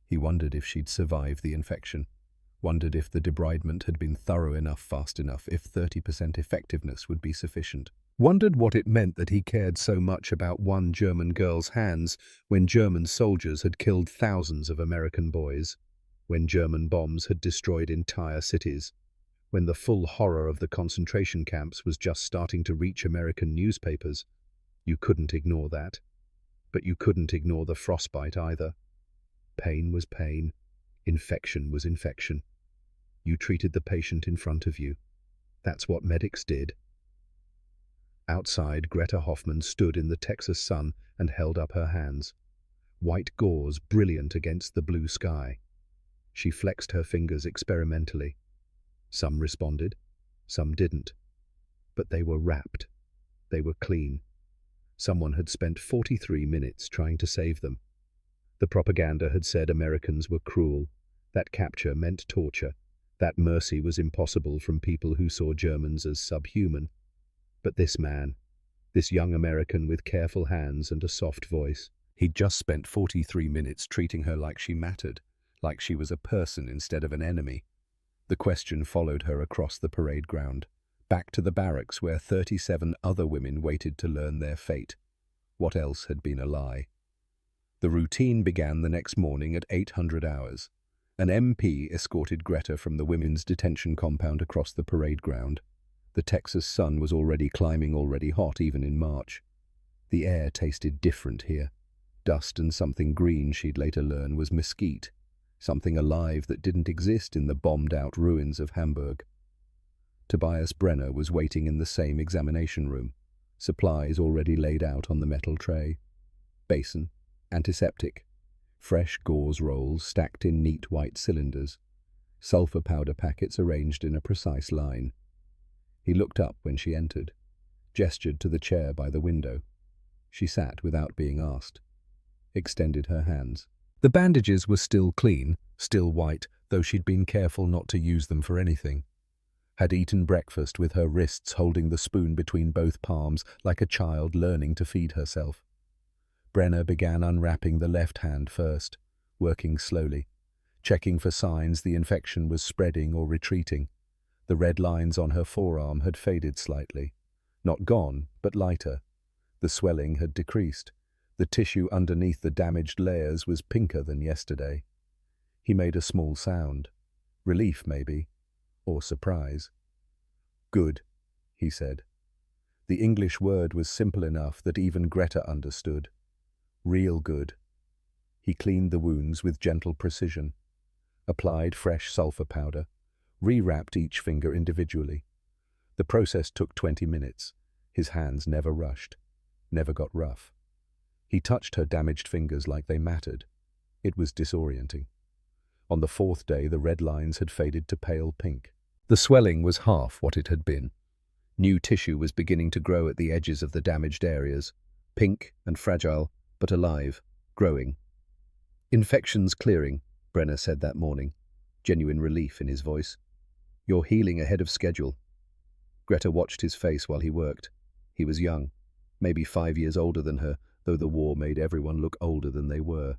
He wondered if she'd survived the infection, wondered if the debridement had been thorough enough fast enough, if 30% effectiveness would be sufficient. Wondered what it meant that he cared so much about one German girl's hands when German soldiers had killed thousands of American boys, when German bombs had destroyed entire cities, when the full horror of the concentration camps was just starting to reach American newspapers. You couldn't ignore that. But you couldn't ignore the frostbite either. Pain was pain. Infection was infection. You treated the patient in front of you. That's what medics did. Outside, Greta Hoffmann stood in the Texas sun and held up her hands, white gauze brilliant against the blue sky. She flexed her fingers experimentally. Some responded, some didn't. But they were wrapped. They were clean. Someone had spent 43 minutes trying to save them. The propaganda had said Americans were cruel, that capture meant torture, That mercy was impossible from people who saw Germans as subhuman. But this man, this young American with careful hands and a soft voice, he'd just spent 43 minutes treating her like she mattered, like she was a person instead of an enemy. The question followed her across the parade ground, back to the barracks where 37 other women waited to learn their fate. What else had been a lie? The routine began the next morning at 800 hours. An MP escorted Greta from the women's detention compound across the parade ground. The Texas sun was already climbing, already hot even in March. The air tasted different here. Dust and something green she'd later learn was mesquite, something alive that didn't exist in the bombed-out ruins of Hamburg. Tobias Brenner was waiting in the same examination room, supplies already laid out on the metal tray. Basin, antiseptic, fresh gauze rolls stacked in neat white cylinders, sulfur powder packets arranged in a precise line. He looked up when she entered, gestured to the chair by the window. She sat without being asked, extended her hands. The bandages were still clean, still white, though she'd been careful not to use them for anything. Had eaten breakfast with her wrists holding the spoon between both palms like a child learning to feed herself. Brenner began unwrapping the left hand first, working slowly, checking for signs the infection was spreading or retreating. The red lines on her forearm had faded slightly. Not gone, but lighter. The swelling had decreased. The tissue underneath the damaged layers was pinker than yesterday. He made a small sound. Relief, maybe. Or surprise. "Good," he said. The English word was simple enough that even Greta understood. Real good. He cleaned the wounds with gentle precision, applied fresh sulfur powder, rewrapped each finger individually. The process took 20 minutes. His hands never rushed, never got rough. He touched her damaged fingers like they mattered. It was disorienting. On the fourth day, the red lines had faded to pale pink. The swelling was half what it had been. New tissue was beginning to grow at the edges of the damaged areas, pink and fragile, but alive, growing. "Infection's clearing," Brenner said that morning, genuine relief in his voice. "You're healing ahead of schedule." Greta watched his face while he worked. He was young, maybe 5 years older than her, though the war made everyone look older than they were.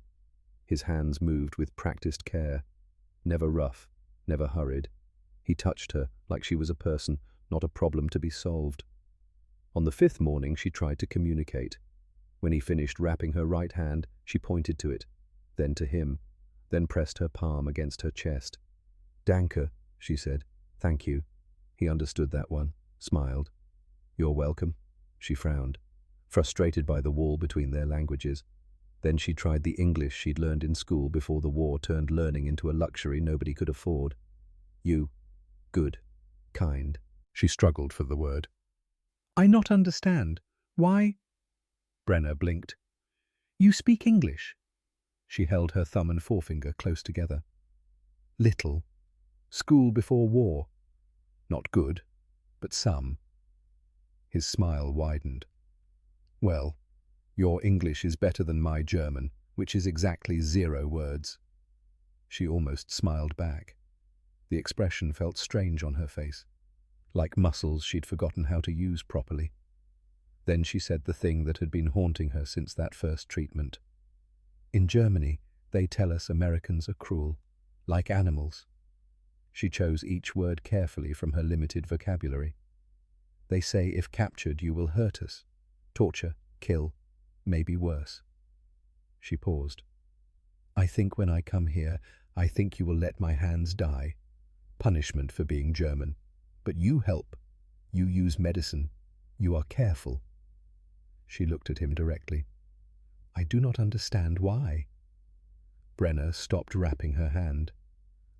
His hands moved with practiced care, never rough, never hurried. He touched her like she was a person, not a problem to be solved. On the 5th morning, she tried to communicate. When he finished wrapping her right hand, she pointed to it, then to him, then pressed her palm against her chest. "Danke," she said. "Thank you." He understood that one, smiled. "You're welcome." She frowned, frustrated by the wall between their languages. Then she tried the English she'd learned in school before the war turned learning into a luxury nobody could afford. "You. Good. Kind." She struggled for the word. "I not understand. Why?" Brenner blinked. "You speak English?" She held her thumb and forefinger close together. "Little. School before war. Not good, but some." His smile widened. "Well, your English is better than my German, which is exactly 0 words." She almost smiled back. The expression felt strange on her face, like muscles she'd forgotten how to use properly. Then she said the thing that had been haunting her since that first treatment. "In Germany, they tell us Americans are cruel, like animals." She chose each word carefully from her limited vocabulary. "They say if captured you will hurt us, torture, kill, maybe worse." She paused. "I think when I come here, I think you will let my hands die. Punishment for being German. But you help. You use medicine. You are careful." She looked at him directly. "I do not understand why." Brenner stopped wrapping her hand.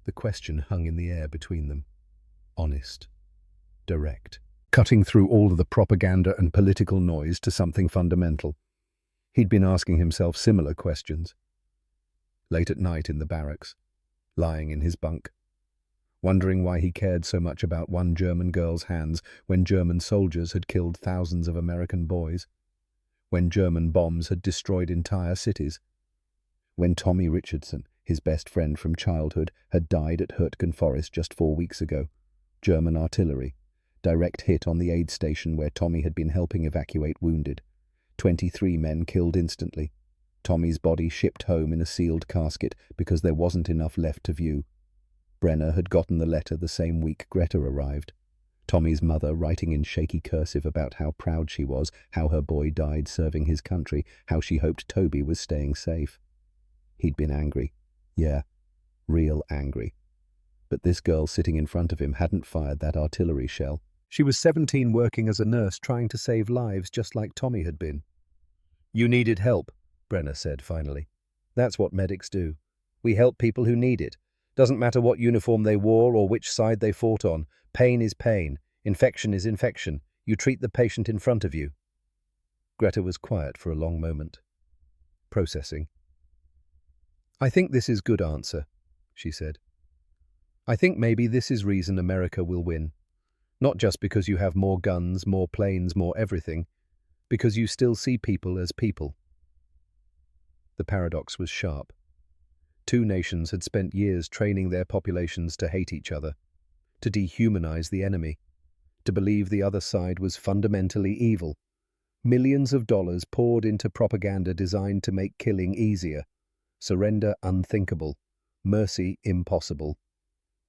The question hung in the air between them. Honest. Direct. Cutting through all of the propaganda and political noise to something fundamental. He'd been asking himself similar questions. Late at night in the barracks, lying in his bunk, wondering why he cared so much about one German girl's hands when German soldiers had killed thousands of American boys, when German bombs had destroyed entire cities, when Tommy Richardson, His best friend from childhood had died at Hürtgen Forest just 4 weeks ago. German artillery. Direct hit on the aid station where Tommy had been helping evacuate wounded. 23 men killed instantly. Tommy's body shipped home in a sealed casket because there wasn't enough left to view. Brenner had gotten the letter the same week Greta arrived. Tommy's mother writing in shaky cursive about how proud she was, how her boy died serving his country, how she hoped Toby was staying safe. He'd been angry. Yeah, real angry. But this girl sitting in front of him hadn't fired that artillery shell. She was 17 working as a nurse trying to save lives just like Tommy had been. "You needed help," Brenner said finally. "That's what medics do. We help people who need it. Doesn't matter what uniform they wore or which side they fought on. Pain is pain. Infection is infection. You treat the patient in front of you." Greta was quiet for a long moment. Processing. "I think this is good answer," she said. "I think maybe this is reason America will win. Not just because you have more guns, more planes, more everything, because you still see people as people." The paradox was sharp. 2 nations had spent years training their populations to hate each other, to dehumanize the enemy, to believe the other side was fundamentally evil. Millions of dollars poured into propaganda designed to make killing easier, surrender unthinkable, mercy impossible.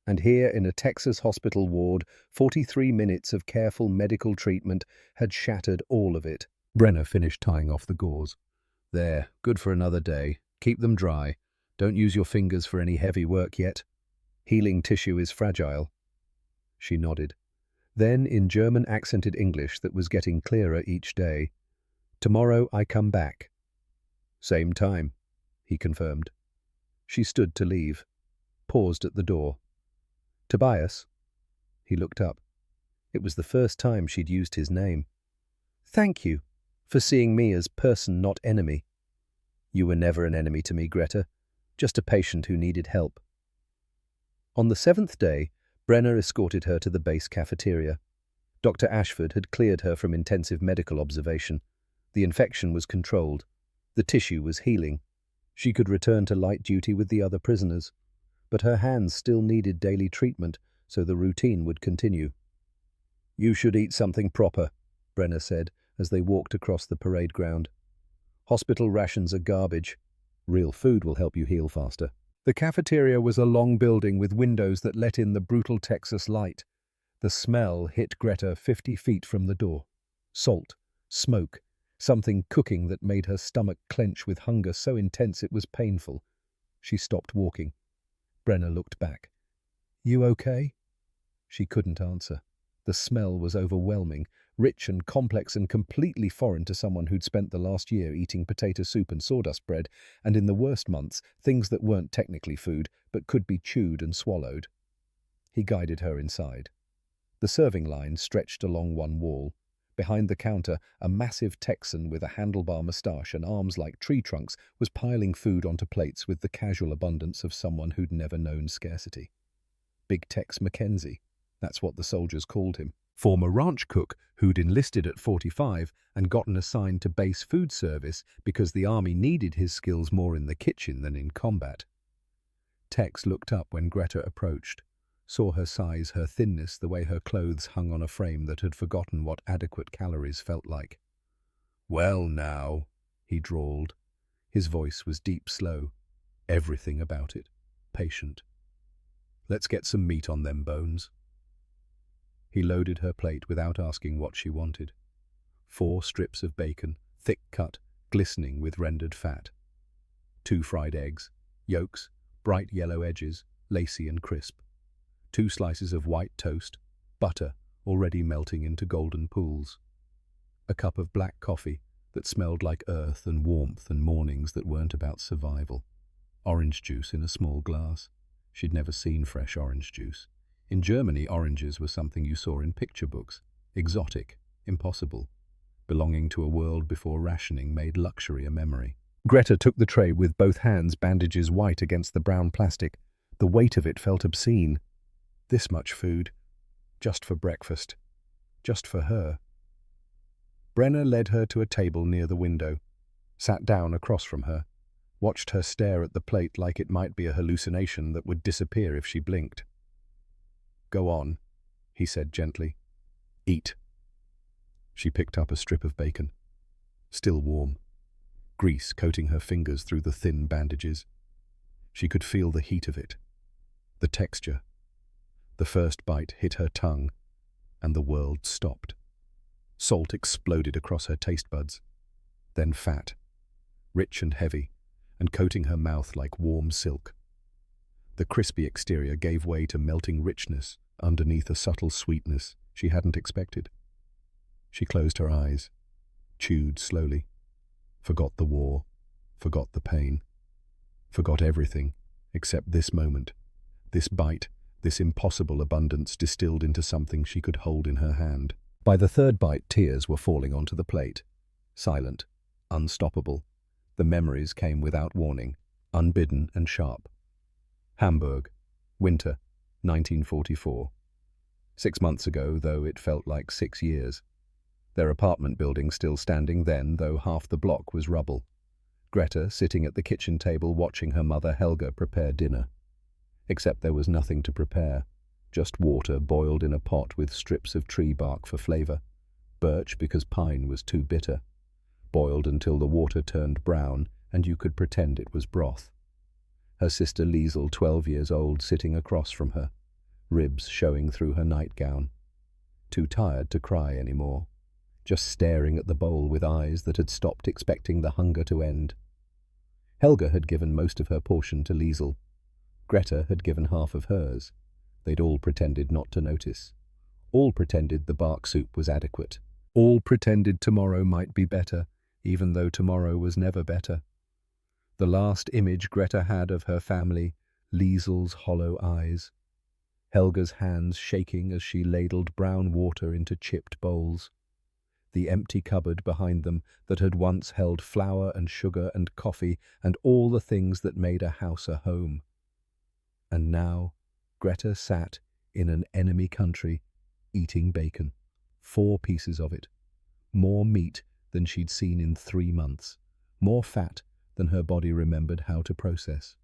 And here in a Texas hospital ward, 43 minutes of careful medical treatment had shattered all of it. Brenner finished tying off the gauze. "There, good for another day. Keep them dry. Don't use your fingers for any heavy work yet. Healing tissue is fragile." She nodded. Then, in German-accented English that was getting clearer each day, "Tomorrow I come back." "Same time," he confirmed. She stood to leave, paused at the door. "Tobias?" He looked up. It was the first time she'd used his name. "Thank you for seeing me as person, not enemy." "You were never an enemy to me, Greta. Just a patient who needed help." On the 7th day, Brenner escorted her to the base cafeteria. Dr. Ashford had cleared her from intensive medical observation. The infection was controlled. The tissue was healing. She could return to light duty with the other prisoners. But her hands still needed daily treatment, so the routine would continue. "You should eat something proper," Brenner said as they walked across the parade ground. "Hospital rations are garbage. Real food will help you heal faster." The cafeteria was a long building with windows that let in the brutal Texas light. The smell hit Greta 50 feet from the door. Salt, smoke, something cooking that made her stomach clench with hunger so intense it was painful. She stopped walking. Brenner looked back. "You okay?" She couldn't answer. The smell was overwhelming, rich and complex and completely foreign to someone who'd spent the last year eating potato soup and sawdust bread, and in the worst months, things that weren't technically food, but could be chewed and swallowed. He guided her inside. The serving line stretched along one wall. Behind the counter, a massive Texan with a handlebar moustache and arms like tree trunks was piling food onto plates with the casual abundance of someone who'd never known scarcity. Big Tex Mackenzie, that's what the soldiers called him. Former ranch cook who'd enlisted at 45 and gotten assigned to base food service because the army needed his skills more in the kitchen than in combat. Tex looked up when Greta approached, saw her size, her thinness, the way her clothes hung on a frame that had forgotten what adequate calories felt like. "Well now," he drawled. His voice was deep, slow. Everything about it. Patient. "Let's get some meat on them bones." He loaded her plate without asking what she wanted. 4 strips of bacon, thick cut, glistening with rendered fat. 2 fried eggs, yolks, bright yellow edges, lacy and crisp. 2 slices of white toast, butter already melting into golden pools. A cup of black coffee that smelled like earth and warmth and mornings that weren't about survival. Orange juice in a small glass. She'd never seen fresh orange juice. In Germany, oranges were something you saw in picture books. Exotic, impossible. Belonging to a world before rationing made luxury a memory. Greta took the tray with both hands, bandages white against the brown plastic. The weight of it felt obscene. This much food. Just for breakfast. Just for her. Brenner led her to a table near the window, sat down across from her. watched her stare at the plate like it might be a hallucination that would disappear if she blinked. "Go on," he said gently. "Eat." She picked up a strip of bacon. Still warm. Grease coating her fingers through the thin bandages. She could feel the heat of it. The texture. The first bite hit her tongue, and the world stopped. Salt exploded across her taste buds. Then fat, rich and heavy, and coating her mouth like warm silk. The crispy exterior gave way to melting richness underneath a subtle sweetness she hadn't expected. She closed her eyes, chewed slowly, forgot the war, forgot the pain, forgot everything except this moment, this bite, this impossible abundance distilled into something she could hold in her hand. By the third bite, tears were falling onto the plate. Silent, unstoppable. The memories came without warning, unbidden and sharp. Hamburg, winter, 1944. 6 months ago, though it felt like 6 years. Their apartment building still standing then, though half the block was rubble. Greta sitting at the kitchen table watching her mother Helga prepare dinner. Except there was nothing to prepare, just water boiled in a pot with strips of tree bark for flavor, birch because pine was too bitter, boiled until the water turned brown and you could pretend it was broth. Her sister Liesel, 12 years old, sitting across from her, ribs showing through her nightgown. Too tired to cry anymore, just staring at the bowl with eyes that had stopped expecting the hunger to end. Helga had given most of her portion to Liesel. Greta had given half of hers. They'd all pretended not to notice. All pretended the bark soup was adequate. All pretended tomorrow might be better, even though tomorrow was never better. The last image Greta had of her family, Liesel's hollow eyes. Helga's hands shaking as she ladled brown water into chipped bowls. The empty cupboard behind them that had once held flour and sugar and coffee and all the things that made a house a home. And now Greta sat in an enemy country, eating bacon, 4 pieces of it, more meat than she'd seen in 3 months, more fat than her body remembered how to process.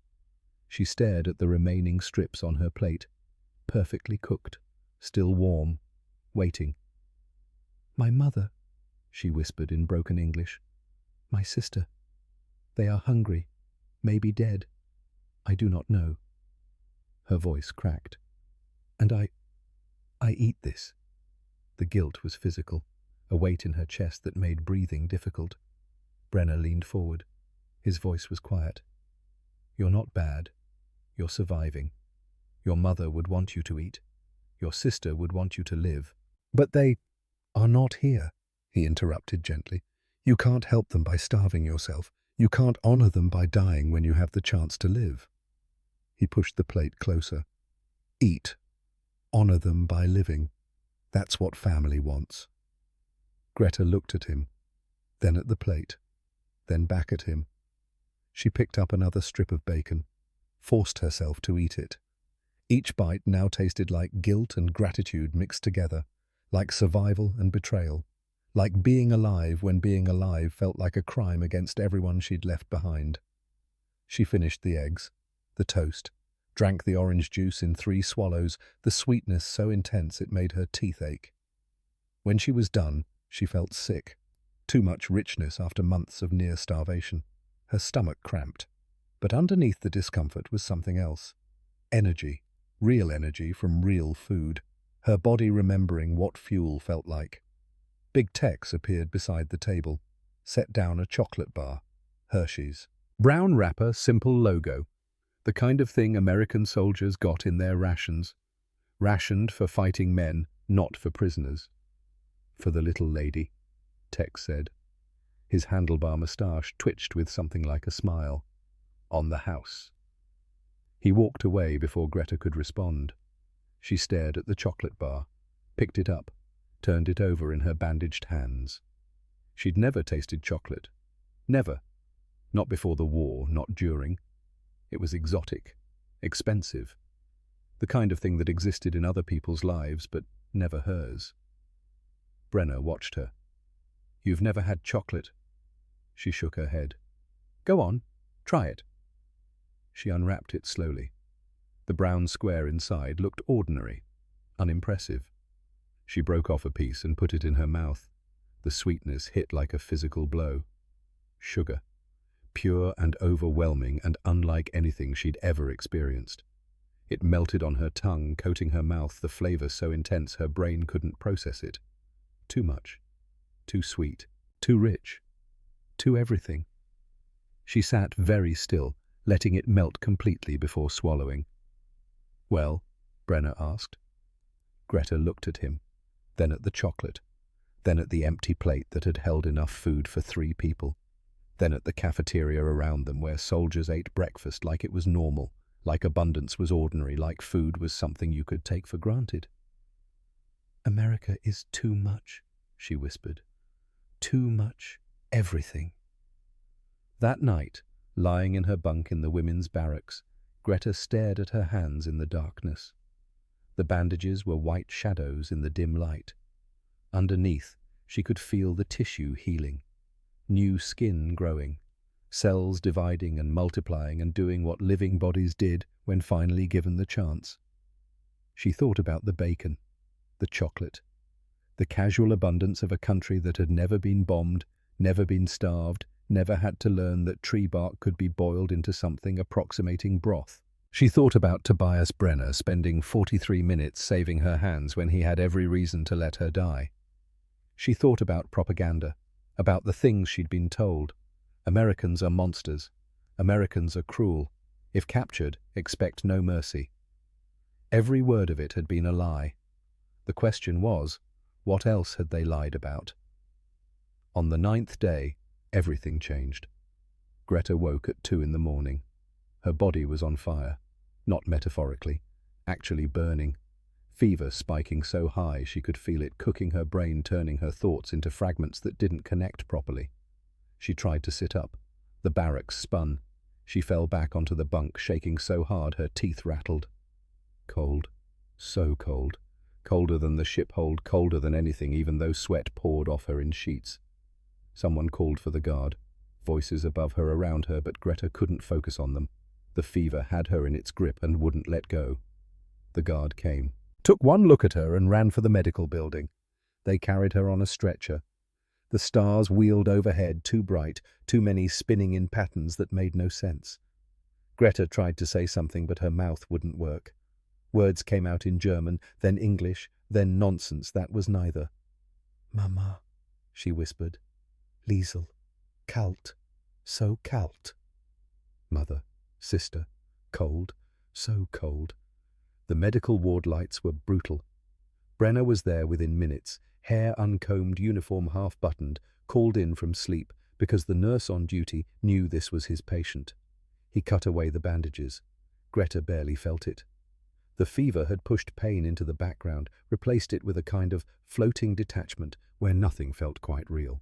She stared at the remaining strips on her plate, perfectly cooked, still warm, waiting. "My mother," she whispered in broken English. "My sister. They are hungry, maybe dead. I do not know." Her voice cracked. "And I eat this." The guilt was physical, a weight in her chest that made breathing difficult. Brenner leaned forward. His voice was quiet. "You're not bad. You're surviving. Your mother would want you to eat. Your sister would want you to live. But they are not here," he interrupted gently. "You can't help them by starving yourself. You can't honor them by dying when you have the chance to live." He pushed the plate closer. "Eat. Honor them by living. That's what family wants." Greta looked at him, then at the plate, then back at him. She picked up another strip of bacon, forced herself to eat it. Each bite now tasted like guilt and gratitude mixed together, like survival and betrayal, like being alive when being alive felt like a crime against everyone she'd left behind. She finished the eggs, the toast, drank the orange juice in 3 swallows, the sweetness so intense it made her teeth ache. When she was done, she felt sick. Too much richness after months of near starvation. Her stomach cramped. But underneath the discomfort was something else. Energy. Real energy from real food. Her body remembering what fuel felt like. Big Tex appeared beside the table, set down a chocolate bar. Hershey's. Brown wrapper, simple logo. The kind of thing American soldiers got in their rations. Rationed for fighting men, not for prisoners. "For the little lady," Tex said. His handlebar moustache twitched with something like a smile. "On the house." He walked away before Greta could respond. She stared at the chocolate bar, picked it up, turned it over in her bandaged hands. She'd never tasted chocolate. Never. Not before the war, not during. It was exotic, expensive. The kind of thing that existed in other people's lives, but never hers. Brenner watched her. "You've never had chocolate?" She shook her head. "Go on, Try it." She unwrapped it slowly. The brown square inside looked ordinary, unimpressive. She broke off a piece and put it in her mouth. The sweetness hit like a physical blow. Sugar. Pure and overwhelming and unlike anything she'd ever experienced. It melted on her tongue, coating her mouth, the flavor so intense her brain couldn't process it. Too much. Too sweet. Too rich. Too everything. She sat very still, letting it melt completely before swallowing. "Well?" Brenner asked. Greta looked at him, then at the chocolate, then at the empty plate that had held enough food for 3 people, then at the cafeteria around them where soldiers ate breakfast like it was normal, like abundance was ordinary, like food was something you could take for granted. "America is too much," she whispered. "Too much everything." That night, lying in her bunk in the women's barracks, Greta stared at her hands in the darkness. The bandages were white shadows in the dim light. Underneath, she could feel the tissue healing, new skin growing, cells dividing and multiplying and doing what living bodies did when finally given the chance. She thought about the bacon, the chocolate, the casual abundance of a country that had never been bombed, never been starved, never had to learn that tree bark could be boiled into something approximating broth. She thought about Tobias Brenner spending 43 minutes saving her hands when he had every reason to let her die. She thought about propaganda, about the things she'd been told. Americans are monsters. Americans are cruel. If captured, expect no mercy. Every word of it had been a lie. The question was, what else had they lied about? On the 9th day, everything changed. Greta woke at 2 in the morning. Her body was on fire, not metaphorically, actually burning. Fever spiking so high she could feel it cooking her brain, turning her thoughts into fragments that didn't connect properly. She tried to sit up. The barracks spun. She fell back onto the bunk, shaking so hard her teeth rattled. Cold. So cold. Colder than the ship hold, colder than anything, even though sweat poured off her in sheets. Someone called for the guard. Voices above her, around her, but Greta couldn't focus on them. The fever had her in its grip and wouldn't let go. The guard came, took one look at her and ran for the medical building. They carried her on a stretcher. The stars wheeled overhead, too bright, too many spinning in patterns that made no sense. Greta tried to say something, but her mouth wouldn't work. Words came out in German, then English, then nonsense that was neither. "Mama," she whispered. "Liesel. Kalt. So kalt." Mother, sister, cold, so cold. The medical ward lights were brutal. Brenner was there within minutes, hair uncombed, uniform half-buttoned, called in from sleep because the nurse on duty knew this was his patient. He cut away the bandages. Greta barely felt it. The fever had pushed pain into the background, replaced it with a kind of floating detachment where nothing felt quite real.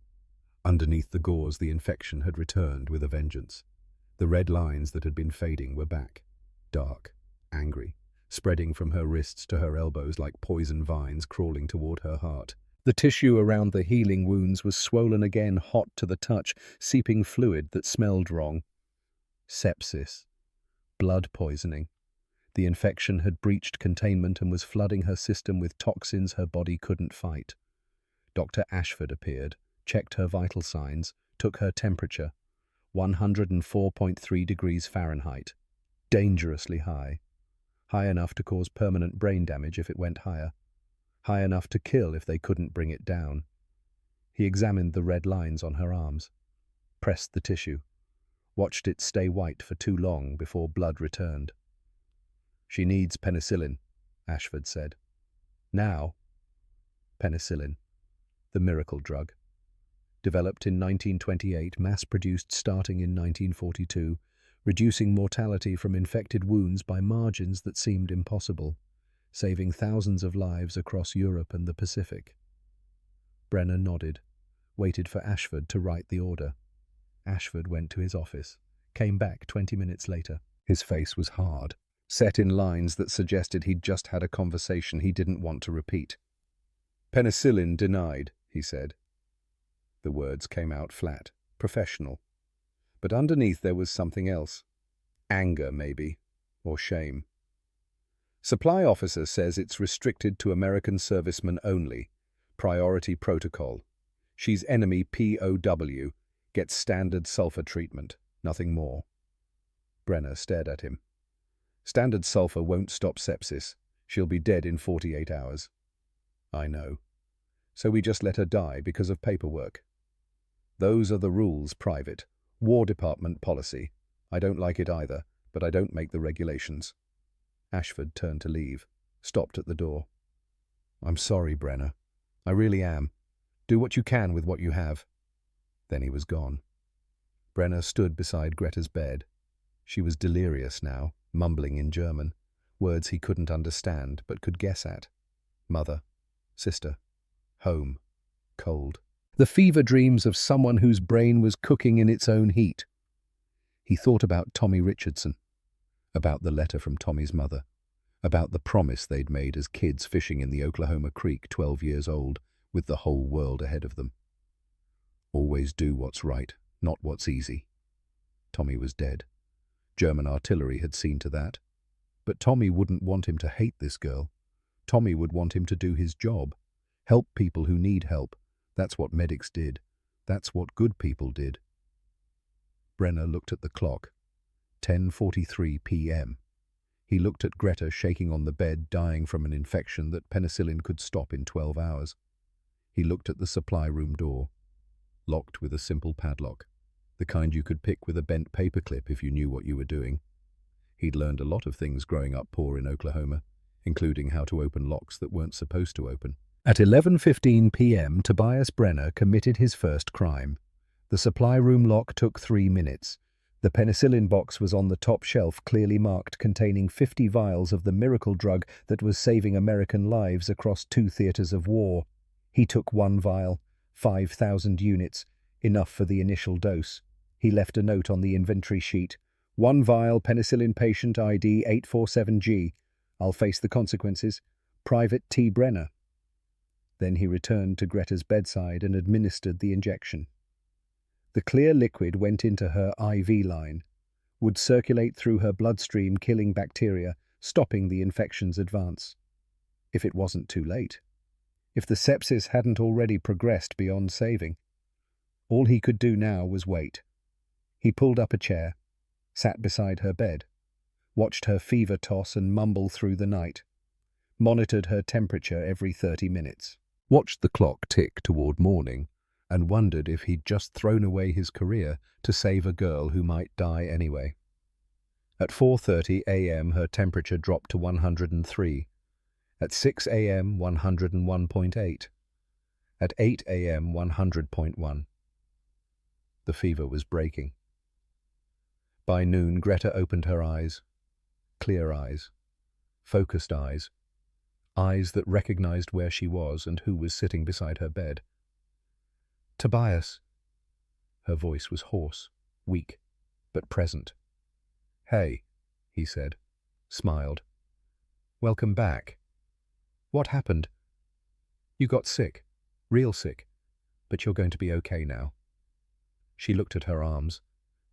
Underneath the gauze, the infection had returned with a vengeance. The red lines that had been fading were back, dark, angry, spreading from her wrists to her elbows like poison vines crawling toward her heart. The tissue around the healing wounds was swollen again, hot to the touch, seeping fluid that smelled wrong. Sepsis. Blood poisoning. The infection had breached containment and was flooding her system with toxins her body couldn't fight. Dr. Ashford appeared, checked her vital signs, took her temperature. 104.3 degrees Fahrenheit. Dangerously high. High enough to cause permanent brain damage if it went higher. High enough to kill if they couldn't bring it down. He examined the red lines on her arms, pressed the tissue, watched it stay white for too long before blood returned. "She needs penicillin," Ashford said. "Now." Penicillin, the miracle drug. Developed in 1928, mass-produced starting in 1942, reducing mortality from infected wounds by margins that seemed impossible, saving thousands of lives across Europe and the Pacific. Brenner nodded, waited for Ashford to write the order. Ashford went to his office, came back 20 minutes later. His face was hard, set in lines that suggested he'd just had a conversation he didn't want to repeat. "Penicillin denied," he said. The words came out flat, professional. But underneath there was something else. Anger, maybe, or shame. Supply officer says it's restricted to American servicemen only. Priority protocol. She's enemy POW. Gets standard sulfur treatment. Nothing more. Brenner stared at him. Standard sulfur won't stop sepsis. She'll be dead in 48 hours. I know. So we just let her die because of paperwork. Those are the rules, Private. War Department policy. I don't like it either, but I don't make the regulations. Ashford turned to leave, stopped at the door. I'm sorry, Brenner. I really am. Do what you can with what you have. Then he was gone. Brenner stood beside Greta's bed. She was delirious now, mumbling in German, words he couldn't understand but could guess at. Mother, sister, home, cold. The fever dreams of someone whose brain was cooking in its own heat. He thought about Tommy Richardson, about the letter from Tommy's mother, about the promise they'd made as kids fishing in the Oklahoma Creek, 12 years old, with the whole world ahead of them. Always do what's right, not what's easy. Tommy was dead. German artillery had seen to that. But Tommy wouldn't want him to hate this girl. Tommy would want him to do his job. Help people who need help. That's what medics did. That's what good people did. Brenner looked at the clock. 10:43 p.m. He looked at Greta shaking on the bed, dying from an infection that penicillin could stop in 12 hours. He looked at the supply room door, locked with a simple padlock, the kind you could pick with a bent paperclip if you knew what you were doing. He'd learned a lot of things growing up poor in Oklahoma, including how to open locks that weren't supposed to open. At 11:15 p.m., Tobias Brenner committed his first crime. The supply room lock took 3 minutes. The penicillin box was on the top shelf, clearly marked, containing 50 vials of the miracle drug that was saving American lives across 2 theaters of war. He took 1 vial, 5,000 units, enough for the initial dose. He left a note on the inventory sheet. 1 vial, penicillin patient ID 847G. I'll face the consequences. Private T. Brenner. Then he returned to Greta's bedside and administered the injection. The clear liquid went into her IV line, would circulate through her bloodstream, killing bacteria, stopping the infection's advance. If it wasn't too late. If the sepsis hadn't already progressed beyond saving. All he could do now was wait. He pulled up a chair, sat beside her bed, watched her fever toss and mumble through the night, monitored her temperature every 30 minutes, watched the clock tick toward morning, and wondered if he'd just thrown away his career to save a girl who might die anyway. At 4:30 a.m. her temperature dropped to 103. At 6 a.m. 101.8. At 8 a.m. 100.1. The fever was breaking. By noon, Greta opened her eyes. Clear eyes. Focused eyes. Eyes that recognized where she was and who was sitting beside her bed. Tobias. Her voice was hoarse, weak, but present. Hey, he said, smiled. Welcome back. What happened? You got sick, real sick, but you're going to be okay now. She looked at her arms,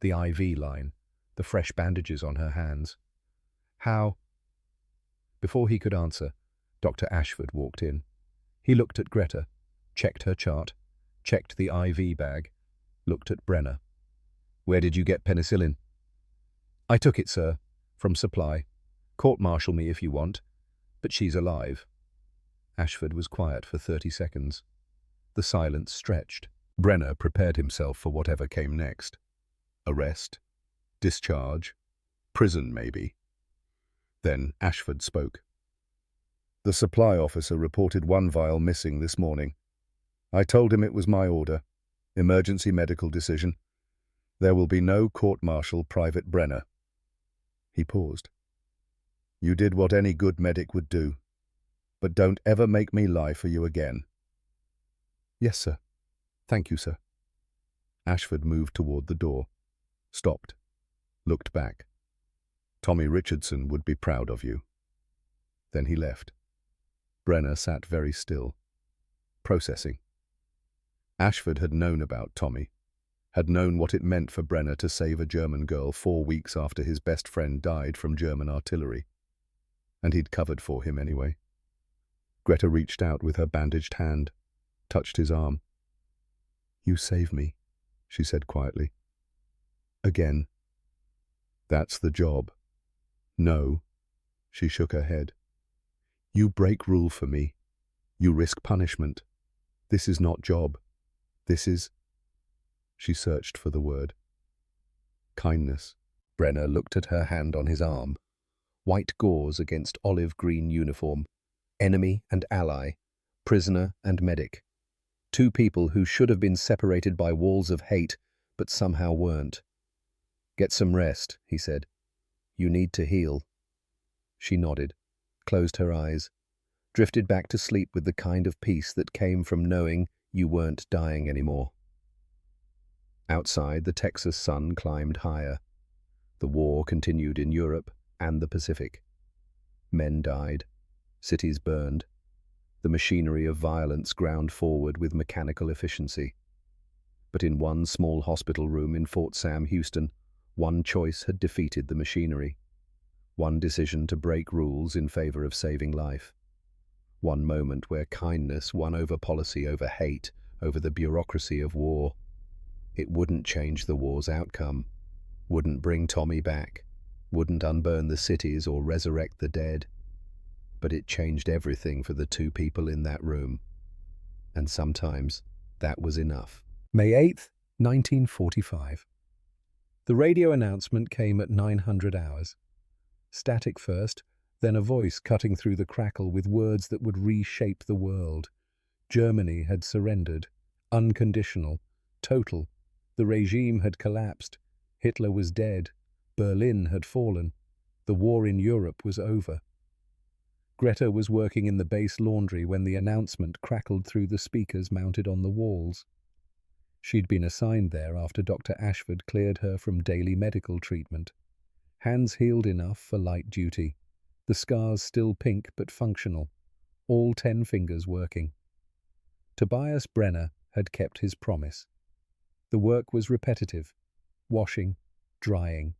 the IV line, the fresh bandages on her hands. How? Before he could answer, Dr. Ashford walked in. He looked at Greta, checked her chart, checked the IV bag, looked at Brenner. Where did you get penicillin? I took it, sir, from supply. Court-martial me if you want, but she's alive. Ashford was quiet for 30 seconds. The silence stretched. Brenner prepared himself for whatever came next. Arrest, discharge, prison maybe. Then Ashford spoke. The supply officer reported 1 vial missing this morning. I told him it was my order. Emergency medical decision. There will be no court-martial, Private Brenner. He paused. You did what any good medic would do, but don't ever make me lie for you again. Yes, sir. Thank you, sir. Ashford moved toward the door, stopped, looked back. Tommy Richardson would be proud of you. Then he left. Brenner sat very still, processing. Ashford had known about Tommy. had known what it meant for Brenner to save a German girl 4 weeks after his best friend died from German artillery. And he'd covered for him anyway. Greta reached out with her bandaged hand, touched his arm. "You save me," she said quietly. "Again." "That's the job." "No." She shook her head. "You break rule for me. You risk punishment. This is not job. This is—" She searched for the word. "Kindness." Brenner looked at her hand on his arm. White gauze against olive-green uniform. Enemy and ally. Prisoner and medic. 2 people who should have been separated by walls of hate, but somehow weren't. "Get some rest," he said. "You need to heal." She nodded, closed her eyes, drifted back to sleep with the kind of peace that came from knowing you weren't dying anymore. Outside, the Texas sun climbed higher. The war continued in Europe and the Pacific. Men died. Cities burned. The machinery of violence ground forward with mechanical efficiency. But in one small hospital room in Fort Sam Houston, one choice had defeated the machinery. One decision to break rules in favor of saving life. One moment where kindness won over policy, over hate, over the bureaucracy of war. It wouldn't change the war's outcome, wouldn't bring Tommy back, wouldn't unburn the cities or resurrect the dead. But it changed everything for the 2 people in that room. And sometimes that was enough. May 8th, 1945. The radio announcement came at 900 hours. Static first, then a voice cutting through the crackle with words that would reshape the world. Germany had surrendered. Unconditional. Total. The regime had collapsed. Hitler was dead. Berlin had fallen. The war in Europe was over. Greta was working in the base laundry when the announcement crackled through the speakers mounted on the walls. She'd been assigned there after Dr. Ashford cleared her from daily medical treatment. Hands healed enough for light duty. The scars still pink but functional. All 10 fingers working. Tobias Brenner had kept his promise. The work was repetitive. Washing, drying,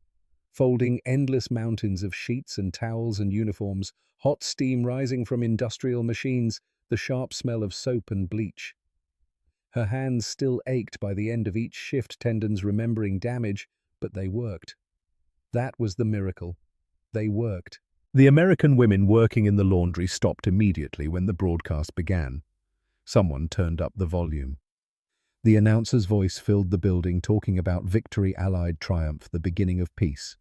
folding endless mountains of sheets and towels and uniforms, hot steam rising from industrial machines, the sharp smell of soap and bleach. Her hands still ached by the end of each shift, tendons remembering damage, but they worked. That was the miracle. They worked. The American women working in the laundry stopped immediately when the broadcast began. Someone turned up the volume. The announcer's voice filled the building, talking about victory, Allied triumph, the beginning of peace.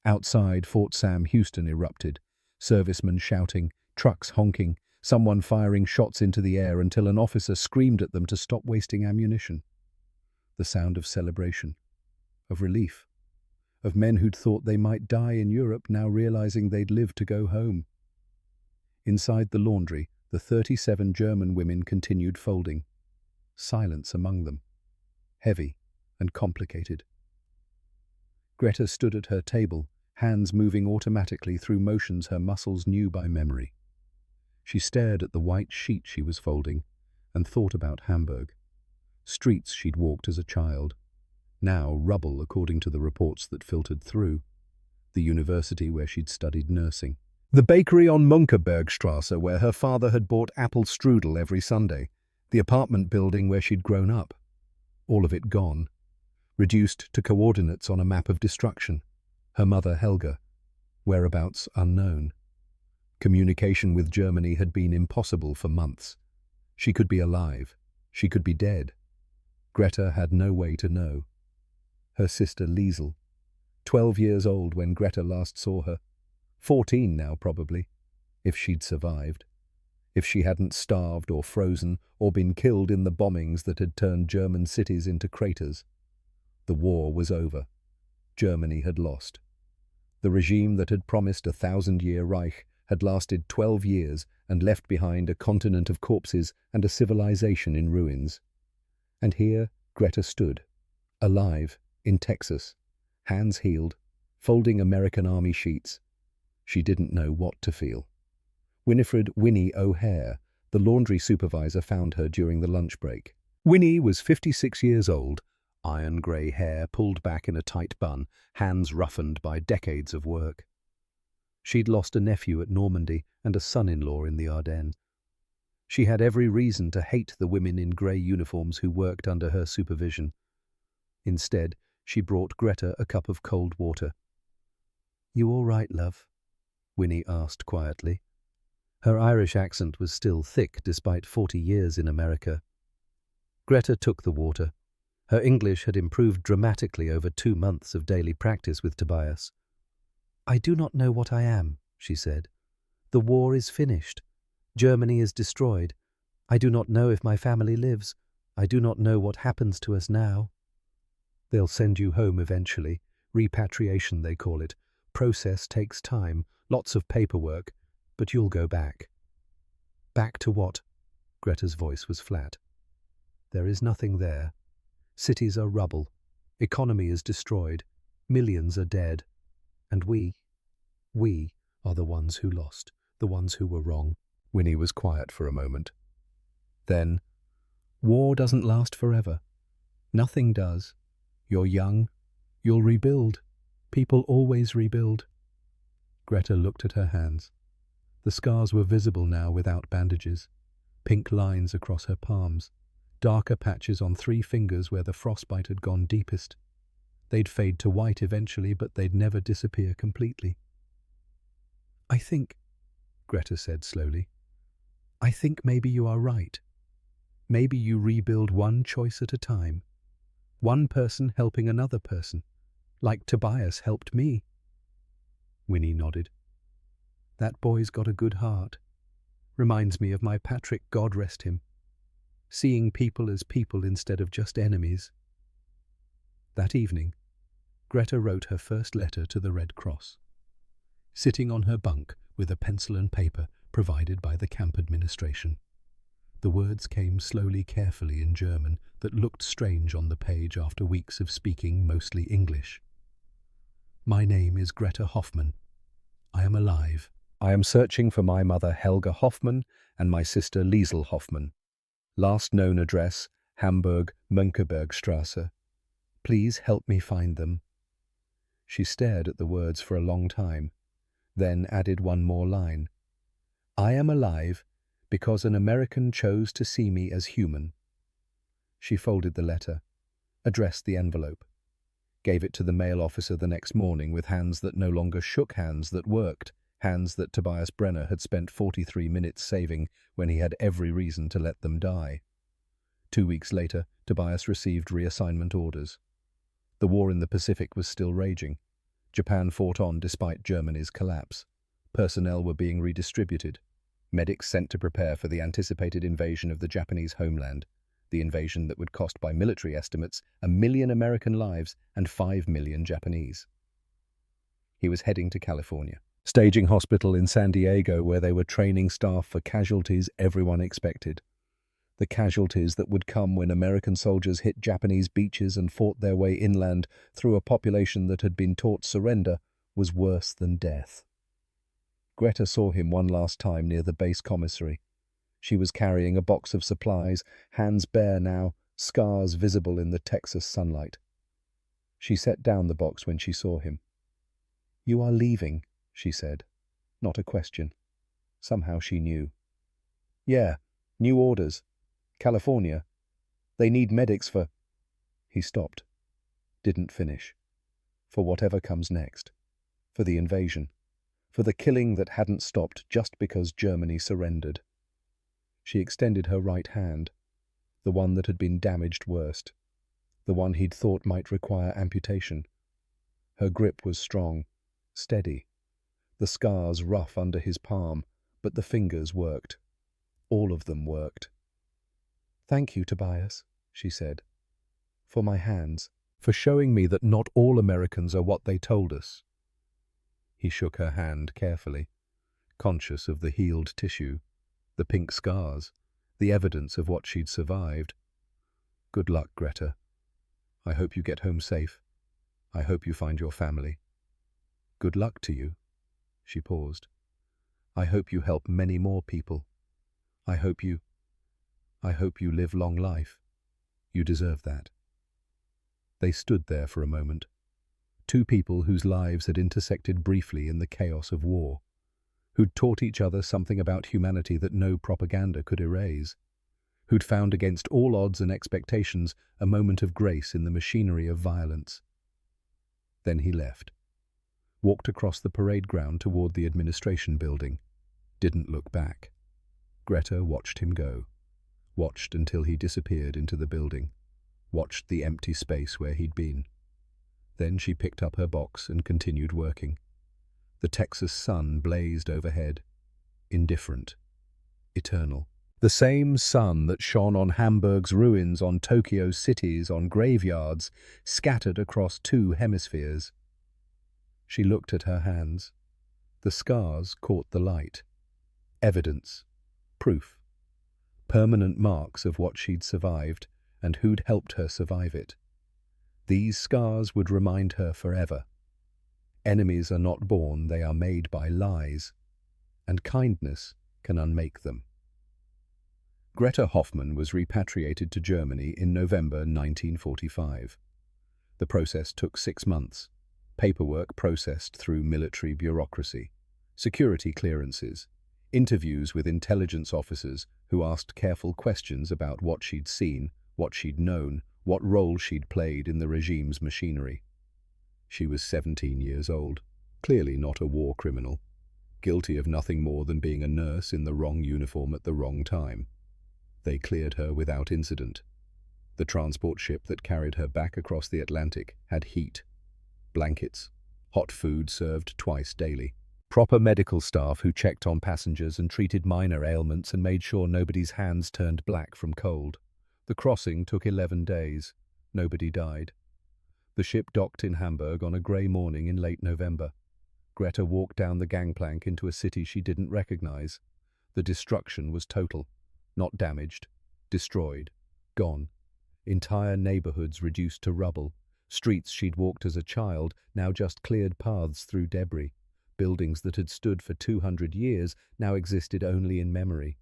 Outside, Fort Sam Houston erupted. Servicemen shouting, trucks honking, someone firing shots into the air until an officer screamed at them to stop wasting ammunition. The sound of celebration, of relief, of men who'd thought they might die in Europe now realizing they'd live to go home. Inside the laundry, the 37 German women continued folding. Silence among them, heavy and complicated. Greta stood at her table, hands moving automatically through motions her muscles knew by memory. She stared at the white sheet she was folding and thought about Hamburg. Streets she'd walked as a child. Now rubble according to the reports that filtered through. The university where she'd studied nursing. The bakery on Munkebergstrasse where her father had bought apple strudel every Sunday. The apartment building where she'd grown up. All of it gone. Reduced to coordinates on a map of destruction. Her mother, Helga. Whereabouts unknown. Communication with Germany had been impossible for months. She could be alive. She could be dead. Greta had no way to know. Her sister Liesel, 12 years old when Greta last saw her. 14 now, probably, if she'd survived. If she hadn't starved or frozen or been killed in the bombings that had turned German cities into craters. The war was over. Germany had lost. The regime that had promised a 1,000-year Reich had lasted 12 years and left behind a continent of corpses and a civilization in ruins. And here Greta stood, alive, in Texas, hands healed, folding American Army sheets. She didn't know what to feel. Winifred "Winnie" O'Hare, the laundry supervisor, found her during the lunch break. Winnie was 56 years old, iron-grey hair pulled back in a tight bun, hands roughened by decades of work. She'd lost a nephew at Normandy and a son-in-law in the Ardennes. She had every reason to hate the women in grey uniforms who worked under her supervision. Instead, she brought Greta a cup of cold water. "You all right, love?" Winnie asked quietly. Her Irish accent was still thick despite 40 years in America. Greta took the water. Her English had improved dramatically over 2 months of daily practice with Tobias. "I do not know what I am," she said. "The war is finished. Germany is destroyed. I do not know if my family lives. I do not know what happens to us now." "They'll send you home eventually. Repatriation, they call it. Process takes time, lots of paperwork, but you'll go back." "Back to what?" Greta's voice was flat. "There is nothing there. Cities are rubble. Economy is destroyed. Millions are dead. And we are the ones who lost, the ones who were wrong." Winnie was quiet for a moment. Then, "War doesn't last forever. Nothing does. You're young. You'll rebuild. People always rebuild." Greta looked at her hands. The scars were visible now without bandages. Pink lines across her palms. Darker patches on 3 fingers where the frostbite had gone deepest. They'd fade to white eventually, but they'd never disappear completely. "I think," Greta said slowly, "I think maybe you are right. Maybe you rebuild one choice at a time. One person helping another person, like Tobias helped me." Winnie nodded. "That boy's got a good heart. Reminds me of my Patrick, God rest him. Seeing people as people instead of just enemies." That evening, Greta wrote her first letter to the Red Cross. Sitting on her bunk with a pencil and paper provided by the camp administration. The words came slowly, carefully in German that looked strange on the page after weeks of speaking mostly English. "My name is Greta Hoffmann. I am alive. I am searching for my mother Helga Hoffmann and my sister Liesel Hoffmann. Last known address, Hamburg, Mönckebergstrasse. Please help me find them." She stared at the words for a long time, then added one more line. "I am alive because an American chose to see me as human." She folded the letter, addressed the envelope, gave it to the mail officer the next morning with hands that no longer shook, hands that worked, hands that Tobias Brenner had spent 43 minutes saving when he had every reason to let them die. 2 weeks later, Tobias received reassignment orders. The war in the Pacific was still raging. Japan fought on despite Germany's collapse. Personnel were being redistributed. Medics sent to prepare for the anticipated invasion of the Japanese homeland, the invasion that would cost by military estimates 1 million American lives and 5 million Japanese. He was heading to California. Staging hospital in San Diego where they were training staff for casualties everyone expected. The casualties that would come when American soldiers hit Japanese beaches and fought their way inland through a population that had been taught surrender was worse than death. Greta saw him one last time near the base commissary. She was carrying a box of supplies, hands bare now, scars visible in the Texas sunlight. She set down the box when she saw him. "You are leaving," she said. Not a question. Somehow she knew. "Yeah, new orders. California. They need medics for—" He stopped. Didn't finish. For whatever comes next. For the invasion. For the killing that hadn't stopped just because Germany surrendered. She extended her right hand, the one that had been damaged worst, the one he'd thought might require amputation. Her grip was strong, steady. The scars rough under his palm, but the fingers worked. All of them worked. "Thank you, Tobias," she said, "for my hands, for showing me that not all Americans are what they told us." He shook her hand carefully, conscious of the healed tissue, the pink scars, the evidence of what she'd survived. "Good luck, Greta. I hope you get home safe. I hope you find your family. Good luck to you." She paused. "I hope you help many more people. I hope you live long life. You deserve that." They stood there for a moment. Two people whose lives had intersected briefly in the chaos of war, who'd taught each other something about humanity that no propaganda could erase, who'd found against all odds and expectations a moment of grace in the machinery of violence. Then he left, walked across the parade ground toward the administration building, didn't look back. Greta watched him go, watched until he disappeared into the building, watched the empty space where he'd been. Then she picked up her box and continued working. The Texas sun blazed overhead, indifferent, eternal. The same sun that shone on Hamburg's ruins, on Tokyo's cities, on graveyards, scattered across two hemispheres. She looked at her hands. The scars caught the light. Evidence, proof, permanent marks of what she'd survived and who'd helped her survive it. These scars would remind her forever. Enemies are not born, they are made by lies, and kindness can unmake them. Greta Hoffmann was repatriated to Germany in November 1945. The process took 6 months. Paperwork processed through military bureaucracy, security clearances, interviews with intelligence officers who asked careful questions about what she'd seen, what she'd known, what role she'd played in the regime's machinery. She was 17 years old, clearly not a war criminal, guilty of nothing more than being a nurse in the wrong uniform at the wrong time. They cleared her without incident. The transport ship that carried her back across the Atlantic had heat, blankets, hot food served twice daily, proper medical staff who checked on passengers and treated minor ailments and made sure nobody's hands turned black from cold. The crossing took 11 days. Nobody died. The ship docked in Hamburg on a grey morning in late November. Greta walked down the gangplank into a city she didn't recognize. The destruction was total. Not damaged, destroyed, gone. Entire neighborhoods reduced to rubble. Streets she'd walked as a child, now just cleared paths through debris. Buildings that had stood for 200 years now existed only in memory.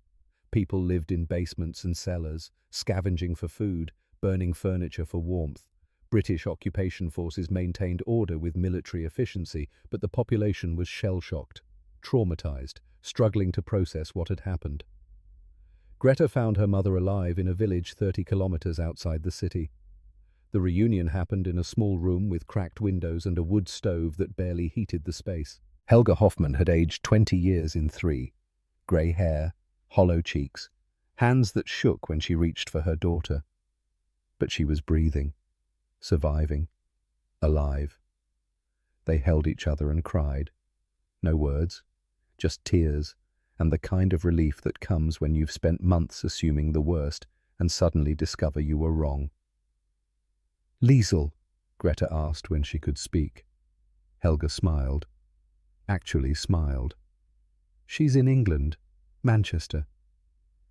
People lived in basements and cellars, scavenging for food, burning furniture for warmth. British occupation forces maintained order with military efficiency, but the population was shell-shocked, traumatized, struggling to process what had happened. Greta found her mother alive in a village 30 kilometers outside the city. The reunion happened in a small room with cracked windows and a wood stove that barely heated the space. Helga Hoffmann had aged 20 years in 3. Grey hair, hollow cheeks, hands that shook when she reached for her daughter. But she was breathing, surviving, alive. They held each other and cried. No words, just tears, and the kind of relief that comes when you've spent months assuming the worst and suddenly discover you were wrong. "Liesel?" Greta asked when she could speak. Helga smiled. Actually smiled. "She's in England, Manchester.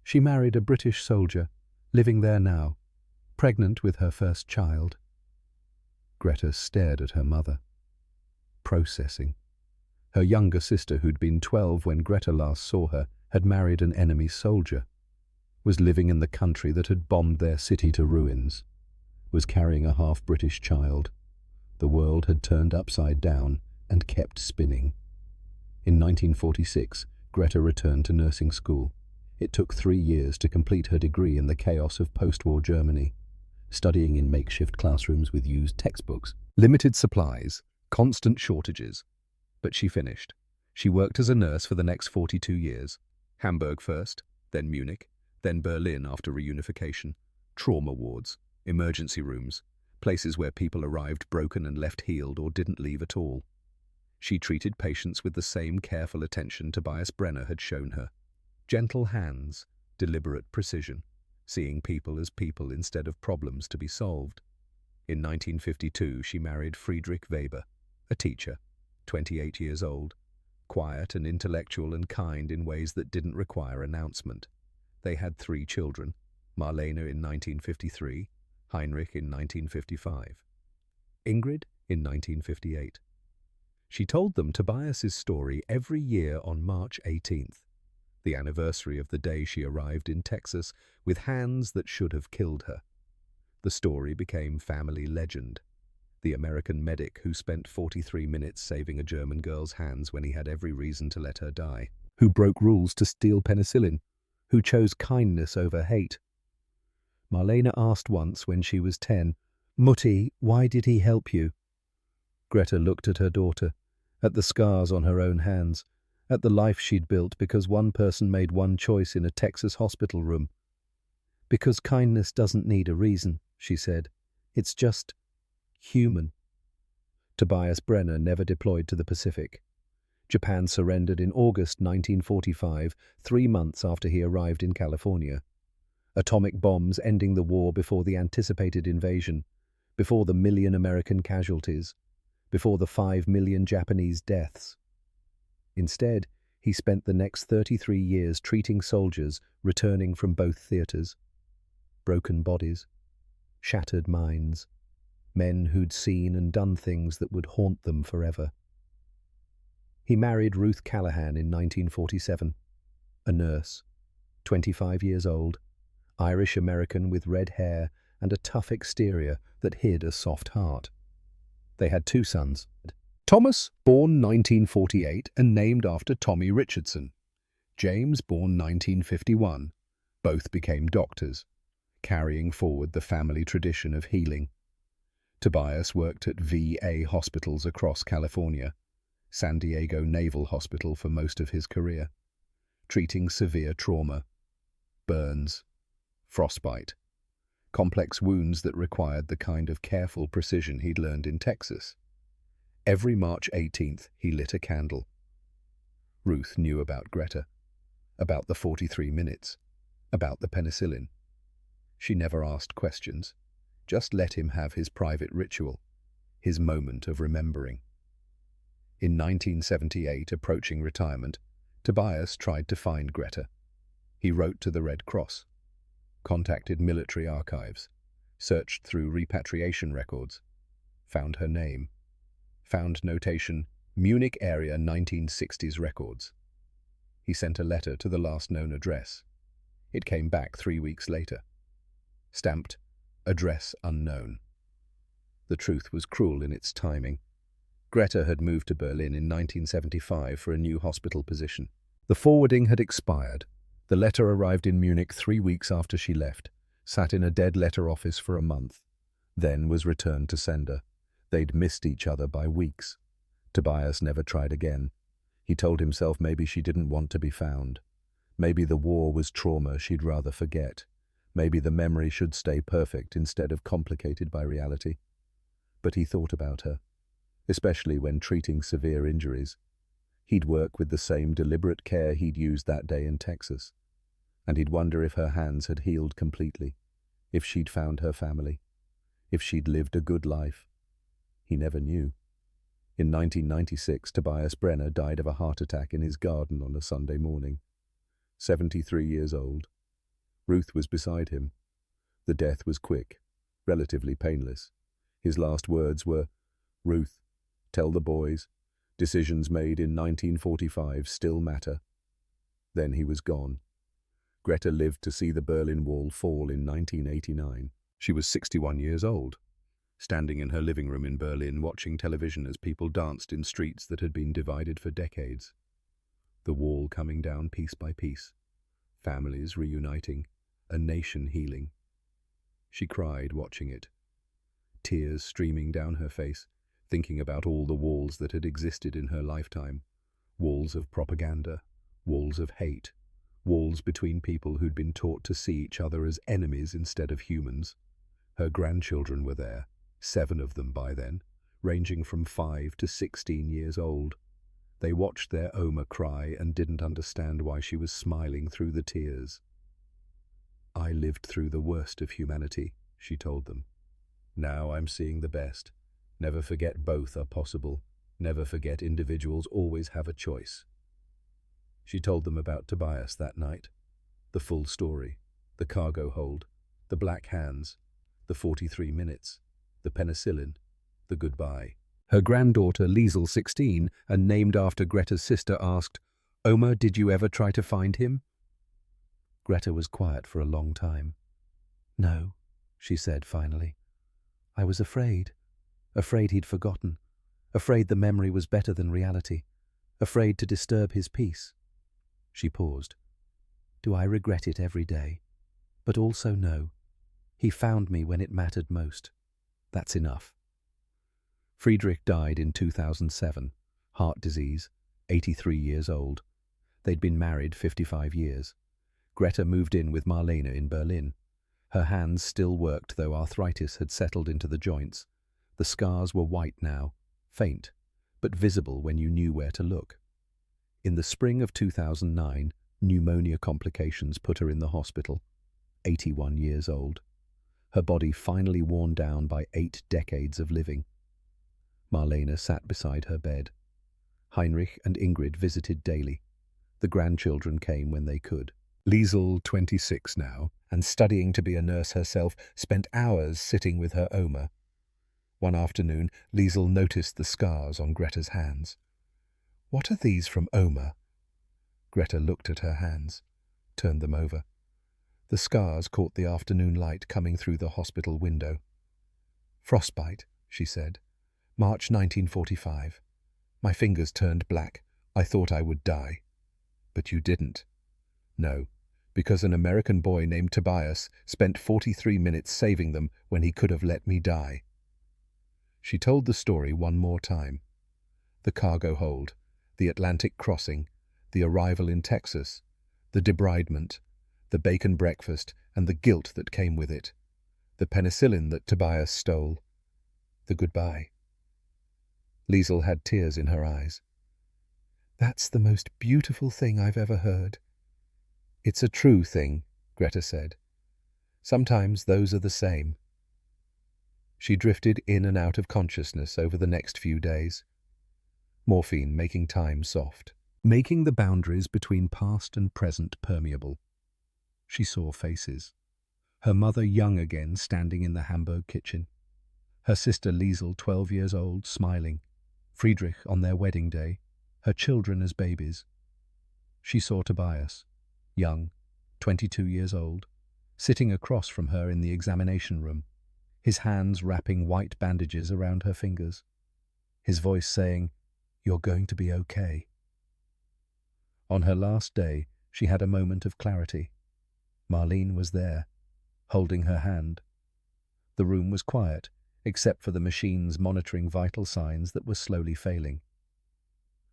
She married a British soldier, living there now, pregnant with her first child." Greta stared at her mother. Processing. Her younger sister, who'd been 12 when Greta last saw her, had married an enemy soldier, was living in the country that had bombed their city to ruins, was carrying a half-British child. The world had turned upside down and kept spinning. In 1946, Greta returned to nursing school. It took 3 years to complete her degree in the chaos of post-war Germany, studying in makeshift classrooms with used textbooks. Limited supplies, constant shortages. But she finished. She worked as a nurse for the next 42 years. Hamburg first, then Munich, then Berlin after reunification. Trauma wards, emergency rooms, places where people arrived broken and left healed or didn't leave at all. She treated patients with the same careful attention Tobias Brenner had shown her. Gentle hands, deliberate precision, seeing people as people instead of problems to be solved. In 1952, she married Friedrich Weber, a teacher, 28 years old, quiet and intellectual and kind in ways that didn't require announcement. They had 3 children, Marlene in 1953, Heinrich in 1955, Ingrid in 1958. She told them Tobias's story every year on March 18th, the anniversary of the day she arrived in Texas with hands that should have killed her. The story became family legend. The American medic who spent 43 minutes saving a German girl's hands when he had every reason to let her die. Who broke rules to steal penicillin. Who chose kindness over hate. Marlene asked once when she was 10, "Mutti, why did he help you?" Greta looked at her daughter, at the scars on her own hands, at the life she'd built because one person made one choice in a Texas hospital room. "Because kindness doesn't need a reason," she said. "It's just human." Tobias Brenner never deployed to the Pacific. Japan surrendered in August 1945, 3 months after he arrived in California. Atomic bombs ending the war before the anticipated invasion, before the 1,000,000 American casualties, before the 5 million Japanese deaths. Instead, he spent the next 33 years treating soldiers returning from both theaters. Broken bodies, shattered minds, men who'd seen and done things that would haunt them forever. He married Ruth Callahan in 1947, a nurse, 25 years old, Irish-American with red hair and a tough exterior that hid a soft heart. They had 2 sons. Thomas, born 1948 and named after Tommy Richardson. James, born 1951. Both became doctors, carrying forward the family tradition of healing. Tobias worked at VA hospitals across California, San Diego Naval Hospital for most of his career, treating severe trauma, burns, frostbite, complex wounds that required the kind of careful precision he'd learned in Texas. Every March 18th, he lit a candle. Ruth knew about Greta, about the 43 minutes, about the penicillin. She never asked questions, just let him have his private ritual, his moment of remembering. In 1978, approaching retirement, Tobias tried to find Greta. He wrote to the Red Cross, contacted military archives, searched through repatriation records, found her name, found notation, Munich area 1960s records. He sent a letter to the last known address. It came back 3 weeks later. Stamped, address unknown. The truth was cruel in its timing. Greta had moved to Berlin in 1975 for a new hospital position. The forwarding had expired. The letter arrived in Munich 3 weeks after she left, sat in a dead letter office for a month, then was returned to sender. They'd missed each other by weeks. Tobias never tried again. He told himself maybe she didn't want to be found. Maybe the war was trauma she'd rather forget. Maybe the memory should stay perfect instead of complicated by reality. But he thought about her, especially when treating severe injuries. He'd work with the same deliberate care he'd used that day in Texas. And he'd wonder if her hands had healed completely, if she'd found her family, if she'd lived a good life. He never knew. In 1996, Tobias Brenner died of a heart attack in his garden on a Sunday morning. 73 years old. Ruth was beside him. The death was quick, relatively painless. His last words were, "Ruth, tell the boys, decisions made in 1945 still matter." Then he was gone. Greta lived to see the Berlin Wall fall in 1989. She was 61 years old, standing in her living room in Berlin watching television as people danced in streets that had been divided for decades. The wall coming down piece by piece, families reuniting, a nation healing. She cried watching it, tears streaming down her face, thinking about all the walls that had existed in her lifetime. Walls of propaganda, walls of hate, walls between people who'd been taught to see each other as enemies instead of humans. Her grandchildren were there, 7 of them by then, ranging from 5 to 16 years old. They watched their Oma cry and didn't understand why she was smiling through the tears. "I lived through the worst of humanity," she told them. "Now I'm seeing the best. Never forget both are possible. Never forget individuals always have a choice." She told them about Tobias that night. The full story. The cargo hold. The black hands. The 43 minutes. The penicillin. The goodbye. Her granddaughter, Liesel, 16, and named after Greta's sister, asked, "Oma, did you ever try to find him?" Greta was quiet for a long time. "No," she said finally. "I was afraid. Afraid he'd forgotten. Afraid the memory was better than reality. Afraid to disturb his peace." She paused. "Do I regret it every day? But also no. He found me when it mattered most. That's enough." Friedrich died in 2007, heart disease, 83 years old. They'd been married 55 years. Greta moved in with Marlene in Berlin. Her hands still worked, though arthritis had settled into the joints. The scars were white now, faint, but visible when you knew where to look. In the spring of 2009, pneumonia complications put her in the hospital, 81 years old. Her body finally worn down by 8 decades of living. Marlene sat beside her bed. Heinrich and Ingrid visited daily. The grandchildren came when they could. Liesel, 26 now, and studying to be a nurse herself, spent hours sitting with her Oma. One afternoon, Liesel noticed the scars on Greta's hands. "What are these from Oma?" Greta looked at her hands, turned them over. The scars caught the afternoon light coming through the hospital window. "Frostbite," she said. "March 1945. My fingers turned black. I thought I would die." "But you didn't." "No, because an American boy named Tobias spent 43 minutes saving them when he could have let me die." She told the story one more time. The cargo hold, the Atlantic crossing, the arrival in Texas, the debridement, the bacon breakfast and the guilt that came with it, the penicillin that Tobias stole, the goodbye. Liesel had tears in her eyes. "That's the most beautiful thing I've ever heard." "It's a true thing," Greta said. "Sometimes those are the same." She drifted in and out of consciousness over the next few days. Morphine making time soft, making the boundaries between past and present permeable. She saw faces. Her mother young again, standing in the Hamburg kitchen. Her sister Liesel, 12 years old, smiling. Friedrich on their wedding day. Her children as babies. She saw Tobias, young, 22 years old, sitting across from her in the examination room, his hands wrapping white bandages around her fingers, his voice saying, "You're going to be okay." On her last day, she had a moment of clarity. Marlene was there, holding her hand. The room was quiet, except for the machines monitoring vital signs that were slowly failing.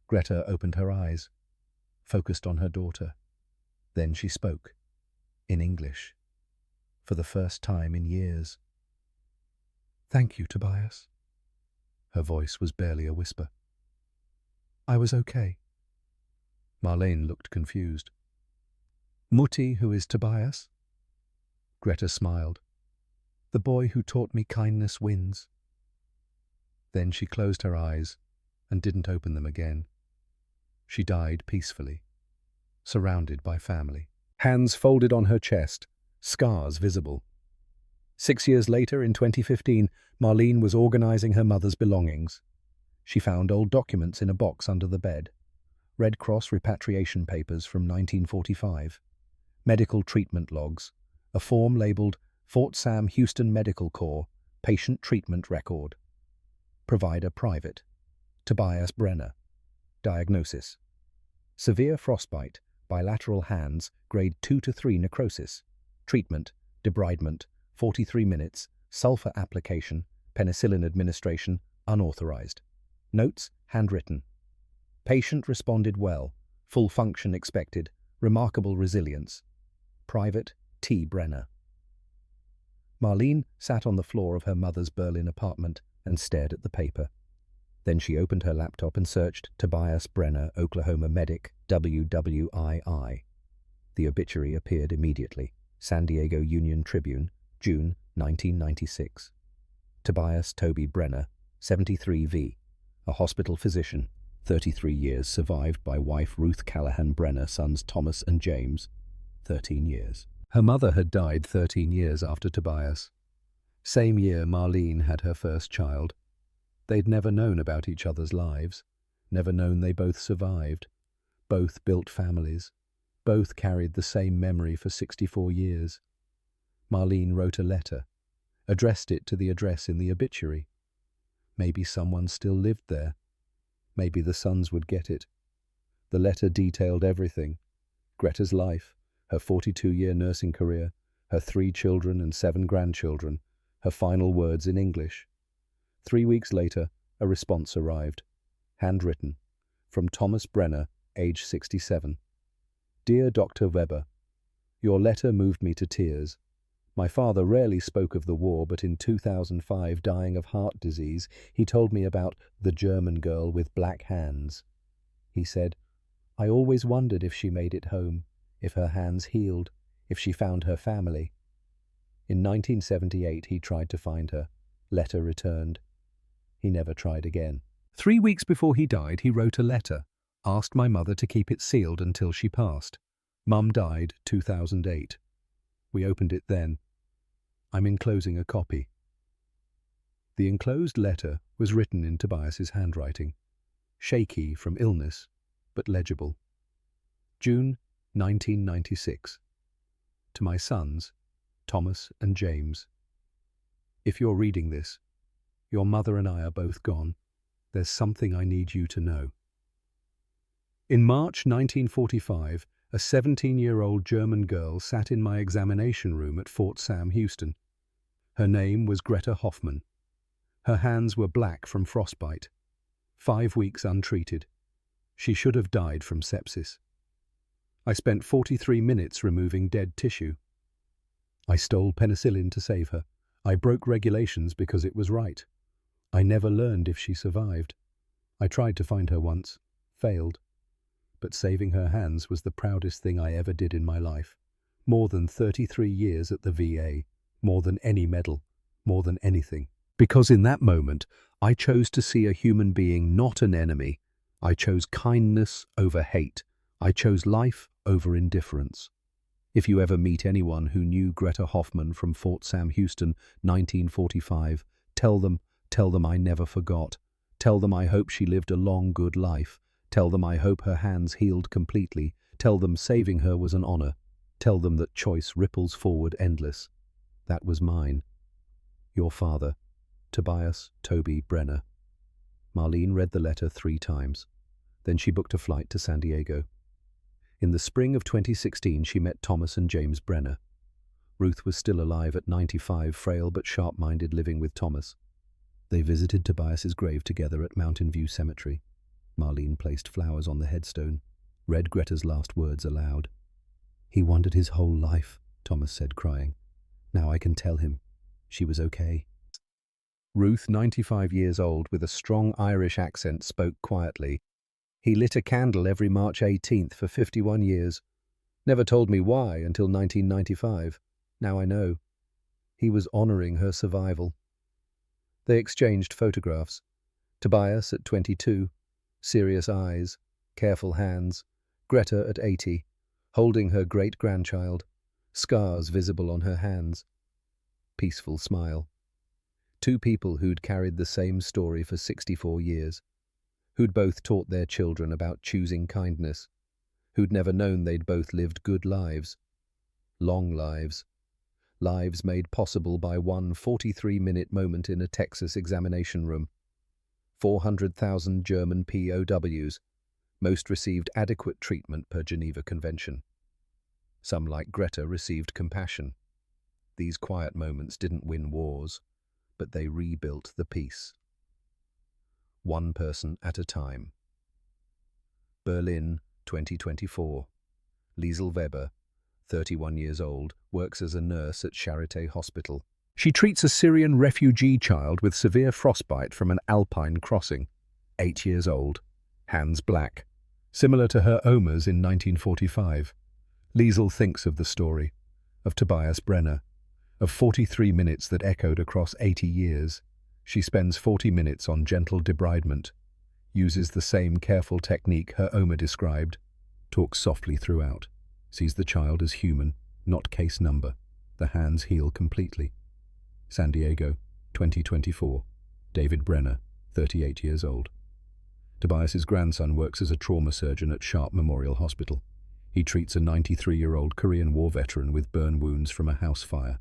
Greta opened her eyes, focused on her daughter. Then she spoke, in English, for the first time in years. "Thank you, Tobias." Her voice was barely a whisper. "I was okay." Marlene looked confused. "Mutti, who is Tobias?" Greta smiled. "The boy who taught me kindness wins." Then she closed her eyes and didn't open them again. She died peacefully, surrounded by family. Hands folded on her chest, scars visible. 6 years later, in 2015, Marlene was organizing her mother's belongings. She found old documents in a box under the bed. Red Cross repatriation papers from 1945. Medical treatment logs. A form labeled Fort Sam Houston Medical Corps Patient Treatment Record. Provider private. Tobias Brenner. Diagnosis: severe frostbite, bilateral hands, grade 2 to 3 necrosis. Treatment: debridement, 43 minutes, sulfur application, penicillin administration, unauthorized. Notes: handwritten. Patient responded well, full function expected, remarkable resilience. Private T. Brenner. Marlene sat on the floor of her mother's Berlin apartment and stared at the paper. Then she opened her laptop and searched Tobias Brenner, Oklahoma medic, WWII. The obituary appeared immediately. San Diego Union Tribune, June 1996. Tobias Toby Brenner, 73V, a hospital physician, 33 years, survived by wife Ruth Callahan Brenner, sons Thomas and James, 13 years. Her mother had died 13 years after Tobias. Same year Marlene had her first child. They'd never known about each other's lives, never known they both survived. Both built families. Both carried the same memory for 64 years. Marlene wrote a letter, addressed it to the address in the obituary. Maybe someone still lived there. Maybe the sons would get it. The letter detailed everything: Greta's life, her 42-year nursing career, her 3 children and 7 grandchildren, her final words in English. 3 weeks later, a response arrived, handwritten, from Thomas Brenner, age 67. Dear Dr. Weber, your letter moved me to tears. My father rarely spoke of the war, but in 2005, dying of heart disease, he told me about the German girl with black hands. He said, I always wondered if she made it home, if her hands healed, if she found her family. In 1978, he tried to find her. Letter returned. He never tried again. 3 weeks before he died, he wrote a letter, asked my mother to keep it sealed until she passed. Mum died 2008. We opened it then. I'm enclosing a copy. The enclosed letter was written in Tobias's handwriting, shaky from illness, but legible. June 1996. To my sons, Thomas and James. If you're reading this, your mother and I are both gone. There's something I need you to know. In March 1945, a 17-year-old German girl sat in my examination room at Fort Sam Houston. Her name was Greta Hoffman. Her hands were black from frostbite. 5 weeks untreated. She should have died from sepsis. I spent 43 minutes removing dead tissue. I stole penicillin to save her. I broke regulations because it was right. I never learned if she survived. I tried to find her once, failed. But saving her hands was the proudest thing I ever did in my life. More than 33 years at the VA, more than any medal, more than anything. Because in that moment, I chose to see a human being, not an enemy. I chose kindness over hate. I chose life over indifference. If you ever meet anyone who knew Greta Hoffman from Fort Sam Houston, 1945, tell them I never forgot. Tell them I hope she lived a long, good life. Tell them I hope her hands healed completely. Tell them saving her was an honor. Tell them that choice ripples forward endless. That was mine. Your father, Tobias Toby Brenner. Marlene read the letter 3 times. Then she booked a flight to San Diego. In the spring of 2016, she met Thomas and James Brenner. Ruth was still alive at 95, frail but sharp-minded, living with Thomas. They visited Tobias's grave together at Mountain View Cemetery. Marlene placed flowers on the headstone, read Greta's last words aloud. He wondered his whole life, Thomas said, crying. Now I can tell him. She was okay. Ruth, 95 years old, with a strong Irish accent, spoke quietly. He lit a candle every March 18th for 51 years. Never told me why until 1995. Now I know. He was honoring her survival. They exchanged photographs. Tobias at 22, serious eyes, careful hands. Greta at 80, holding her great-grandchild, scars visible on her hands. Peaceful smile. 2 people who'd carried the same story for 64 years. Who'd both taught their children about choosing kindness. Who'd never known they'd both lived good lives. Long lives. Lives made possible by one 43-minute moment in a Texas examination room. 400,000 German POWs. Most received adequate treatment per Geneva Convention. Some, like Greta, received compassion. These quiet moments didn't win wars, but they rebuilt the peace. One person at a time. Berlin, 2024. Liesel Weber, 31 years old, works as a nurse at Charité Hospital. She treats a Syrian refugee child with severe frostbite from an alpine crossing. 8 years old, hands black, similar to her Oma's in 1945. Liesel thinks of the story, of Tobias Brenner, of 43 minutes that echoed across 80 years. She spends 40 minutes on gentle debridement, uses the same careful technique her Oma described, talks softly throughout, sees the child as human, not case number. The hands heal completely. San Diego, 2024. David Brenner, 38 years old. Tobias's grandson works as a trauma surgeon at Sharp Memorial Hospital. He treats a 93-year-old Korean War veteran with burn wounds from a house fire.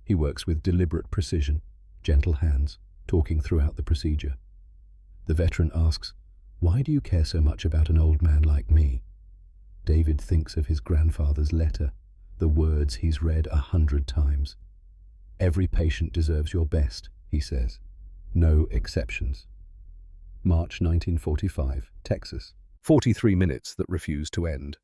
He works with deliberate precision, gentle hands, talking throughout the procedure. The veteran asks, "Why do you care so much about an old man like me?" David thinks of his grandfather's letter, the words he's read 100 times. "Every patient deserves your best," he says. "No exceptions." March 1945, Texas. 43 minutes that refuse to end.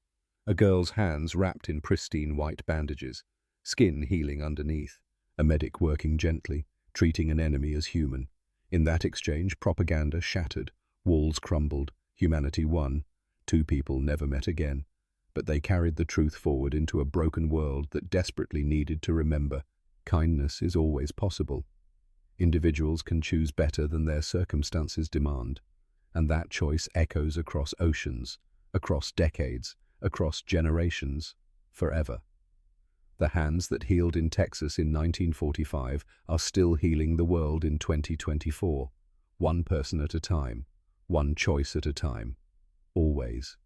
A girl's hands wrapped in pristine white bandages, skin healing underneath, a medic working gently, treating an enemy as human. In that exchange, propaganda shattered, walls crumbled, humanity won. Two people never met again, but they carried the truth forward into a broken world that desperately needed to remember kindness is always possible. Individuals can choose better than their circumstances demand, and that choice echoes across oceans, across decades, across generations, forever. The hands that healed in Texas in 1945 are still healing the world in 2024, one person at a time, one choice at a time, always.